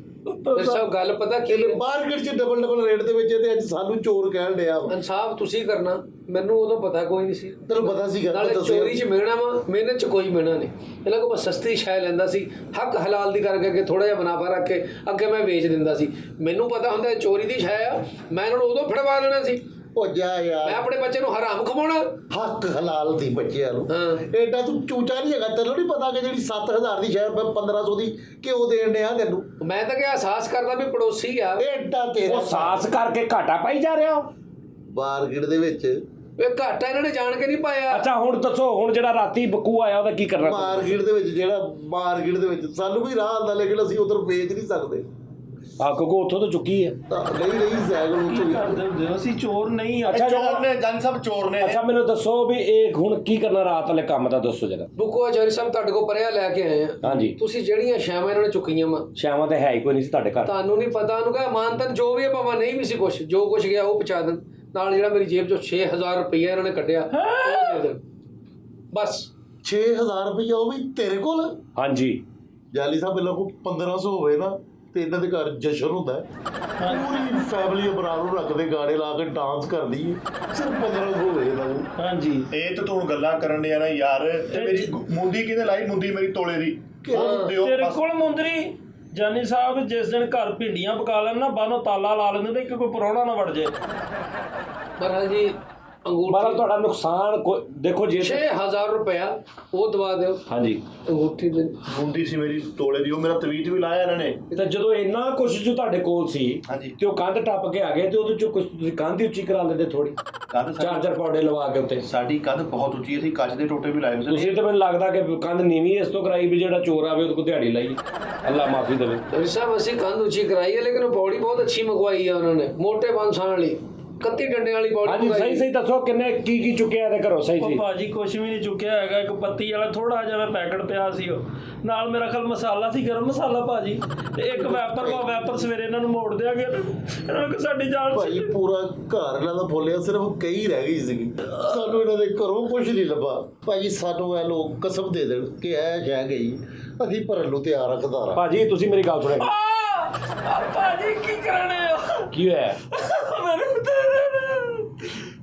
ਸਭ ਗੱਲ ਪਤਾ ਕੀ ਇਹਨੇ ਮਾਰਕੀਟ 'ਚ ਡਬਲ ਰੇਟ ਦੇ ਵਿੱਚ ਤੇ ਅੱਜ ਸਾਨੂੰ ਚੋਰ ਕਹਿਣ ਡਿਆ ਵਾ। ਇਨਸਾਫ ਤੁਸੀਂ ਕਰਨਾ, ਮੈਨੂੰ ਉਦੋਂ ਪਤਾ ਕੋਈ ਨਹੀਂ ਸੀ। ਤੈਨੂੰ ਪਤਾ ਸੀਗਾ? ਨਾਲੇ ਚੋਰੀ 'ਚ ਮਿਹਣਾ ਵਾ, ਮਿਹਨਤ 'ਚ ਕੋਈ ਮਿਹਣਾ ਨਹੀਂ। ਇਹਨਾਂ ਕੋਲ ਬਸ ਸਸਤੀ ਸ਼ੈ ਲੈਂਦਾ ਸੀ, ਹੱਕ ਹਲਾਲ ਦੀ ਕਰਕੇ ਅੱਗੇ ਥੋੜਾ ਜਿਹਾ ਮੁਨਾਫਾ ਰੱਖ ਕੇ ਅੱਗੇ ਮੈਂ ਵੇਚ ਦਿੰਦਾ ਸੀ। ਮੈਨੂੰ ਪਤਾ ਹੁੰਦਾ ਚੋਰੀ ਦੀ ਸ਼ੈ ਆ, ਮੈਂ ਇਹਨਾਂ ਨੂੰ ਉਦੋਂ ਫੜਵਾ ਲੈਣਾ ਸੀ। ਉਹ ਜਾ ਯਾਰ, ਮੈਂ ਆਪਣੇ ਬੱਚੇ ਨੂੰ ਹਰਾਮ ਖਵਾਉਣਾ। ਹੱਕ ਹਲਾਲ ਦੀ ਬੱਚਿਆਂ ਨੂੰ। ਹਾਂ। ਐਡਾ ਤੂੰ ਚੂਚਾ ਨਹੀਂ ਹੈਗਾ, ਤੈਨੂੰ ਨਹੀਂ ਪਤਾ ਕਿ ਜਿਹੜੀ 7000 ਦੀ ਸ਼ਾਇਦ 1500 ਦੀ ਕਿਉਂ ਦੇਣ ਡਿਆ ਤੈਨੂੰ? ਮੈਂ ਤਾਂ ਕਿ ਅਹਿਸਾਸ ਕਰਦਾ ਵੀ ਪੜੋਸੀ ਆ। ਐਡਾ ਤੇਰਾ ਉਹ ਸਾਸ ਕਰਕੇ ਘਾਟਾ ਪਾਈ ਜਾ ਰਿਹਾ ਹੋ। ਮਾਰਕੀਟ ਦੇ ਵਿੱਚ ਇਹ ਘਾਟਾ ਇਹਨਾਂ ਨੇ ਜਾਣ ਕੇ ਨਹੀਂ ਪਾਇਆ। ਅੱਛਾ ਹੁਣ ਦੱਸੋ, ਹੁਣ ਜਿਹੜਾ ਰਾਤੀ ਬੱਕੂ ਆਇਆ ਉਹਦਾ ਕੀ ਕਰਨਾ? ਮਾਰਕੀਟ ਦੇ ਵਿੱਚ ਜਿਹੜਾ ਮਾਰਕੀਟ ਦੇ ਵਿੱਚ ਸਾਨੂੰ ਵੀ ਰਾਹ ਆਉਂਦਾ, ਲੇਕਿਨ ਅਸੀਂ ਉਧਰ ਵੇਚ ਨਹੀਂ ਸਕਦੇ। ਆ ਕਿਉਂਕਿ ਉੱਥੋਂ ਤਾਂ ਚੁੱਕੀ ਹੈ। ਨਹੀਂ ਸਾਈਕਲ ਉੱਥੋਂ ਕੀ ਕਰਦੇ ਹੁੰਦੇ ਹੋ? ਅਸੀਂ ਚੋਰ ਨਹੀਂ ਆ। ਅੱਛਾ ਚੋਰ ਨੇ, ਜਨ ਸਭ ਚੋਰ ਨੇ। ਅੱਛਾ ਮੈਨੂੰ ਦੱਸੋ ਵੀ ਇਹ ਹੁਣ ਕੀ ਕਰਨਾ ਰਾਤ ਵਾਲੇ ਕੰਮ ਦਾ, ਦੱਸੋ ਜਰਾ। ਬੁੱਕੋ ਆਚਾਰੀ ਸਾਹਿਬ ਤੁਹਾਡੇ ਕੋਲ ਪਰਿਆ ਲੈ ਕੇ ਆਏ ਆ। ਹਾਂਜੀ। ਤੁਸੀਂ ਜਿਹੜੀਆਂ ਸ਼ਾਵਾਂ ਇਹਨਾਂ ਨੇ ਚੁੱਕੀਆਂ ਵਾ, ਸ਼ਾਮਾਂ ਤੇ ਹੈ ਹੀ ਕੋਈ ਨਹੀਂ ਸੀ ਤੁਹਾਡੇ ਘਰ। ਤੁਹਾਨੂੰ ਨਹੀਂ ਪਤਾ। ਉਹਨੂੰ ਕਹਾ ਮਾਨਤਨ ਜੋ ਵੀ ਹੈ, ਭਾਵੇਂ ਨਹੀਂ ਵੀ ਸੀ ਕੁਛ, ਜੋ ਕੁਛ ਗਿਆ ਉਹ ਪਹੁੰਚਾ ਦੇਣ। ਨਾਲ ਜਿਹੜਾ ਮੇਰੀ ਜੇਬ 'ਚੋਂ 6000 ਰੁਪਈਆ ਇਹਨਾਂ ਨੇ ਕੱਢਿਆ ਉਹ ਦੇ ਦੇਣ ਬਸ। 6000 ਰੁਪਇਆ ਉਹ ਵੀ ਤੇਰੇ ਕੋਲ? ਹਾਂਜੀ। ਜਾਲੀ ਸਾਹਿਬ ਪਹਿਲਾਂ ਕੋ 1500 ਹੋਵੇ ਨਾ ਤੇ ਇਹਨਾਂ ਦੇ ਘਰ ਜਸ਼ਨ ਹੁੰਦਾ ਹੈ। ਪੂਰੀ ਫੈਮਿਲੀ ਬਰਾਤ ਨੂੰ ਰੱਖਦੇ, ਗਾਣੇ ਲਾ ਕੇ ਡਾਂਸ ਕਰਦੀ ਹੈ। ਸਿਰਫ 1500 ਹੋਵੇ ਇਹਨਾਂ ਨੂੰ। ਹਾਂਜੀ। ਇਹ ਤਾਂ ਤੂੰ ਗੱਲਾਂ ਕਰਨ ਡਿਆ ਨਾ ਯਾਰ। ਤੇ ਮੇਰੀ ਮੁੰਦੀ ਕਿਹਨੇ ਲਾਈ? ਮੁੰਦੀ ਮੇਰੀ ਤੋਲੇ ਦੀ। ਉਹਨੂੰ ਦਿਓ ਤੇਰੇ ਬਸ। ਕੋਲ ਮੁੰਦਰੀ ਜਾਨੀ ਸਾਹਿਬ ਜਿਸ ਦਿਨ ਘਰ ਭਿੰਡੀਆਂ ਪਕਾ ਲੈਣ ਨਾ, ਬਾਹਰੋਂ ਤਾਲਾ ਲਾ ਲੈਂਦੇ ਤੇ ਇੱਕ ਕੋਈ ਪ੍ਰਾਹੁਣਾ ਨਾ ਵੜ ਜਾਏ। ਮਹਾਰਾਜ ਜੀ ਮਾਰਾ ਅੰਗੂਠੀ ਤੁਹਾਡਾ ਨੁਕਸਾਨ ਦੇਖੋ ਜੇ 6000 ਰੁਪਇਆ ਉਹ ਦਵਾ ਦਿਓ। ਹਾਂਜੀ। ਅੰਗੂਠੀ ਦੇ ਮੁੰਦੀ ਸੀ ਮੇਰੀ ਤੋਲੇ ਦੀ, ਉਹ ਮੇਰਾ ਤਵੀਤ ਵੀ ਲਾਇਆ ਇਹਨਾਂ ਨੇ। ਤਾਂ ਜਦੋਂ ਇੰਨਾ ਕੁਛ ਜੋ ਤੁਹਾਡੇ ਕੋਲ ਸੀ ਹਾਂਜੀ। ਤੇ ਉਹ ਕੰਧ ਟੱਪ ਕੇ ਆ ਗਏ ਤੇ ਉਹਦੇ ਚੋਂ ਕੁਝ ਤੁਸੀਂ ਕੰਧ ਹੀ ਉੱਚੀ ਕਰਾ ਲੈਂਦੇ ਥੋੜੀ, ਕੰਧ ਚਾਰ ਪੌੜੇ ਲਵਾ ਕੇ ਉੱਤੇ। ਸਾਡੀ ਕੰਧ ਬਹੁਤ ਉੱਚੀ ਸੀ, ਕੱਚ ਦੇ ਟੋਟੇ ਵੀ ਲਾਏ ਹੋਏ ਸੀ। ਤੁਸੀਂ ਤਾਂ ਮੈਨੂੰ ਲੱਗਦਾ ਕਿ ਕੰਧ ਨੀਵੀਂ ਇਸ ਤੋਂ ਕਰਾਈ ਵੀ ਜਿਹੜਾ ਚੋਰ ਆਵੇ ਉਹਦੇ ਕੋਲ ਦਿਹਾੜੀ ਲਾਈ। ਅੱਲਾ ਮਾਫੀ ਦੇਵੇ। ਡਾਕਟਰ ਸਾਹਿਬ ਅਸੀਂ ਕੰਧ ਉੱਚੀ ਕਰਾਈ ਹੈ, ਲੇਕਿਨ ਉਹ ਪੌੜੀ ਬਹੁਤ ਅੱਛੀ ਮੰਗਵਾਈ ਹੈ ਉਹਨਾਂ ਨੇ, ਮੋਟੇ 5 ਸਾਲ ਵਾਲੀ। 31 ਡੰਡੇ ਵਾਲੀ ਬੋਡੀ ਹਾਂਜੀ ਸਹੀ ਸਹੀ ਦੱਸੋ ਕਿੰਨੇ ਕੀ ਚੁੱਕਿਆ ਇਹਦੇ ਘਰੋਂ ਸਹੀ ਉਹ ਸੀ ਭਾਜੀ ਕੁਛ ਵੀ ਨਹੀਂ ਚੁੱਕਿਆ ਹੈਗਾ, ਇੱਕ ਪੱਤੀ ਵਾਲਾ ਥੋੜਾ ਜਿਹਾ ਪੈਕਟ ਪਿਆ ਸੀ ਉਹ ਨਾਲ, ਮੇਰਾ ਖਿਆਲ ਮਸਾਲਾ ਸੀ, ਗਰਮ ਮਸਾਲਾ ਭਾਜੀ, ਤੇ ਇੱਕ ਵੈਪਰ ਸਵੇਰੇ ਇਹਨਾਂ ਨੂੰ ਮੋੜ ਦਿਆਂਗੇ, ਇਹਨਾਂ ਨੂੰ ਕਿ ਸਾਡੀ ਜਾਨ ਭਾਈ ਪੂਰਾ ਘਰ ਇਹਨਾਂ ਦਾ ਫੁੱਲਿਆ, ਸਿਰਫ ਕਈ ਰਹਿ ਗਈ ਸੀਗੀ। ਸਾਨੂੰ ਇਹਨਾਂ ਦੇ ਘਰੋਂ ਕੁਝ ਨਹੀਂ ਲੱਭਾ। ਭਾਜੀ ਸਾਨੂੰ ਇਹ ਲੋਕ ਕਸਮ ਦੇ ਦੇਣ ਕਿ ਇਹ ਸ਼ਹਿ ਗਈ, ਅਸੀਂ ਭਰਨ ਨੂੰ ਤਿਆਰ ਰੱਖਦਾ ਰਾਂ। ਭਾਜੀ ਤੁਸੀਂ ਮੇਰੀ ਗੱਲ ਸੁਣੋ। ਭਾਜੀ ਕੀ ਕਰਨੇ ਹੋ? ਕੀ ਹੋਇਆ? ਮੈਨੂੰ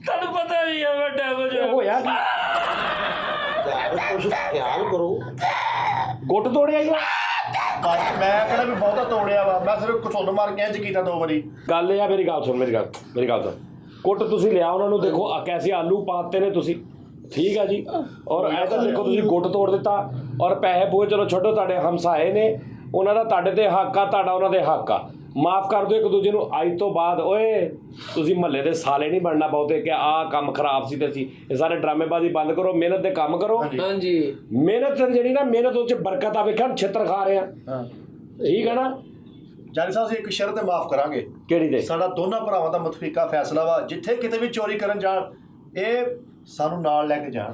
ਤੁਹਾਨੂੰ ਪਤਾ ਵੀ ਹੈ ਵੱਡਾ ਕੁਝ ਹੋਇਆ ਕੀ? ਕੁਝ ਖਿਆਲ ਕਰੋ। ਗੁੱਟ ਤੋੜਿਆ ਜੀ? ਬਸ ਮੈਂ ਕਿਹੜਾ ਵੀ ਬਹੁਤਾ ਤੋੜਿਆ ਵਾ, ਮੈਂ ਸਿਰਫ ਕੁਛ ਮਾਰ ਕੇ ਇੰਜ ਕੀਤਾ 2 ਵਾਰੀ। ਗੱਲ ਇਹ ਆ, ਮੇਰੀ ਗੱਲ ਸੁਣ, ਮੇਰੀ ਗੱਲ ਸੁਣ। ਕੁੱਟ ਤੁਸੀਂ ਲਿਆ ਉਹਨਾਂ ਨੂੰ, ਦੇਖੋ ਕੈਸੇ ਆਲੂ ਪਾਤੇ ਨੇ ਤੁਸੀਂ, ਠੀਕ ਆ ਜੀ। ਔਰ ਇਹ ਤਾਂ ਦੇਖੋ ਤੁਸੀਂ ਗੁੱਟ ਤੋੜ ਦਿੱਤਾ, ਔਰ ਪੈਸੇ ਪੂਏ ਚਲੋ ਛੱਡੋ, ਤੁਹਾਡੇ ਹਮਸਾਏ ਨੇ, ਉਹਨਾਂ ਦਾ ਤੁਹਾਡੇ ਤੇ ਹੱਕ ਆ, ਤੁਹਾਡਾ ਉਹਨਾਂ ਦੇ ਹੱਕ ਆ, ਮਾਫ ਕਰ ਦਿਓ ਇੱਕ ਦੂਜੇ ਨੂੰ। ਅੱਜ ਤੋਂ ਬਾਅਦ ਓਏ ਤੁਸੀਂ ਮਹੱਲੇ ਦੇ ਸਾਲੇ ਨਹੀਂ ਬਣਨਾ ਬਹੁਤੇ ਕਿ ਆਹ ਕੰਮ ਖਰਾਬ ਸੀ ਤੇ ਅਸੀਂ ਇਹ ਸਾਰੇ ਡਰਾਮੇਬਾਜ਼ੀ ਬੰਦ ਕਰੋ, ਮਿਹਨਤ ਦੇ ਕੰਮ ਕਰੋ। ਹਾਂਜੀ ਮਿਹਨਤ ਜਿਹੜੀ ਨਾ, ਮਿਹਨਤ ਉਹ 'ਚ ਬਰਕਤ ਆ। ਵੇਖਿਆ ਛਿੱਤਰ ਖਾ ਰਹੇ ਆ, ਠੀਕ ਹੈ ਨਾ? ਜਾਨੀ ਸਾਹਿਬ ਅਸੀਂ ਇੱਕ ਸ਼ਰਤ ਤੇ ਮਾਫ ਕਰਾਂਗੇ। ਕਿਹੜੀ ਦੇ? ਸਾਡਾ ਦੋਨਾਂ ਭਰਾਵਾਂ ਦਾ ਮਤਫੀਕਾ ਫੈਸਲਾ ਵਾ, ਜਿੱਥੇ ਕਿਤੇ ਵੀ ਚੋਰੀ ਕਰਨ ਜਾਣ ਇਹ ਸਾਨੂੰ ਨਾਲ ਲੈ ਕੇ ਜਾਣ।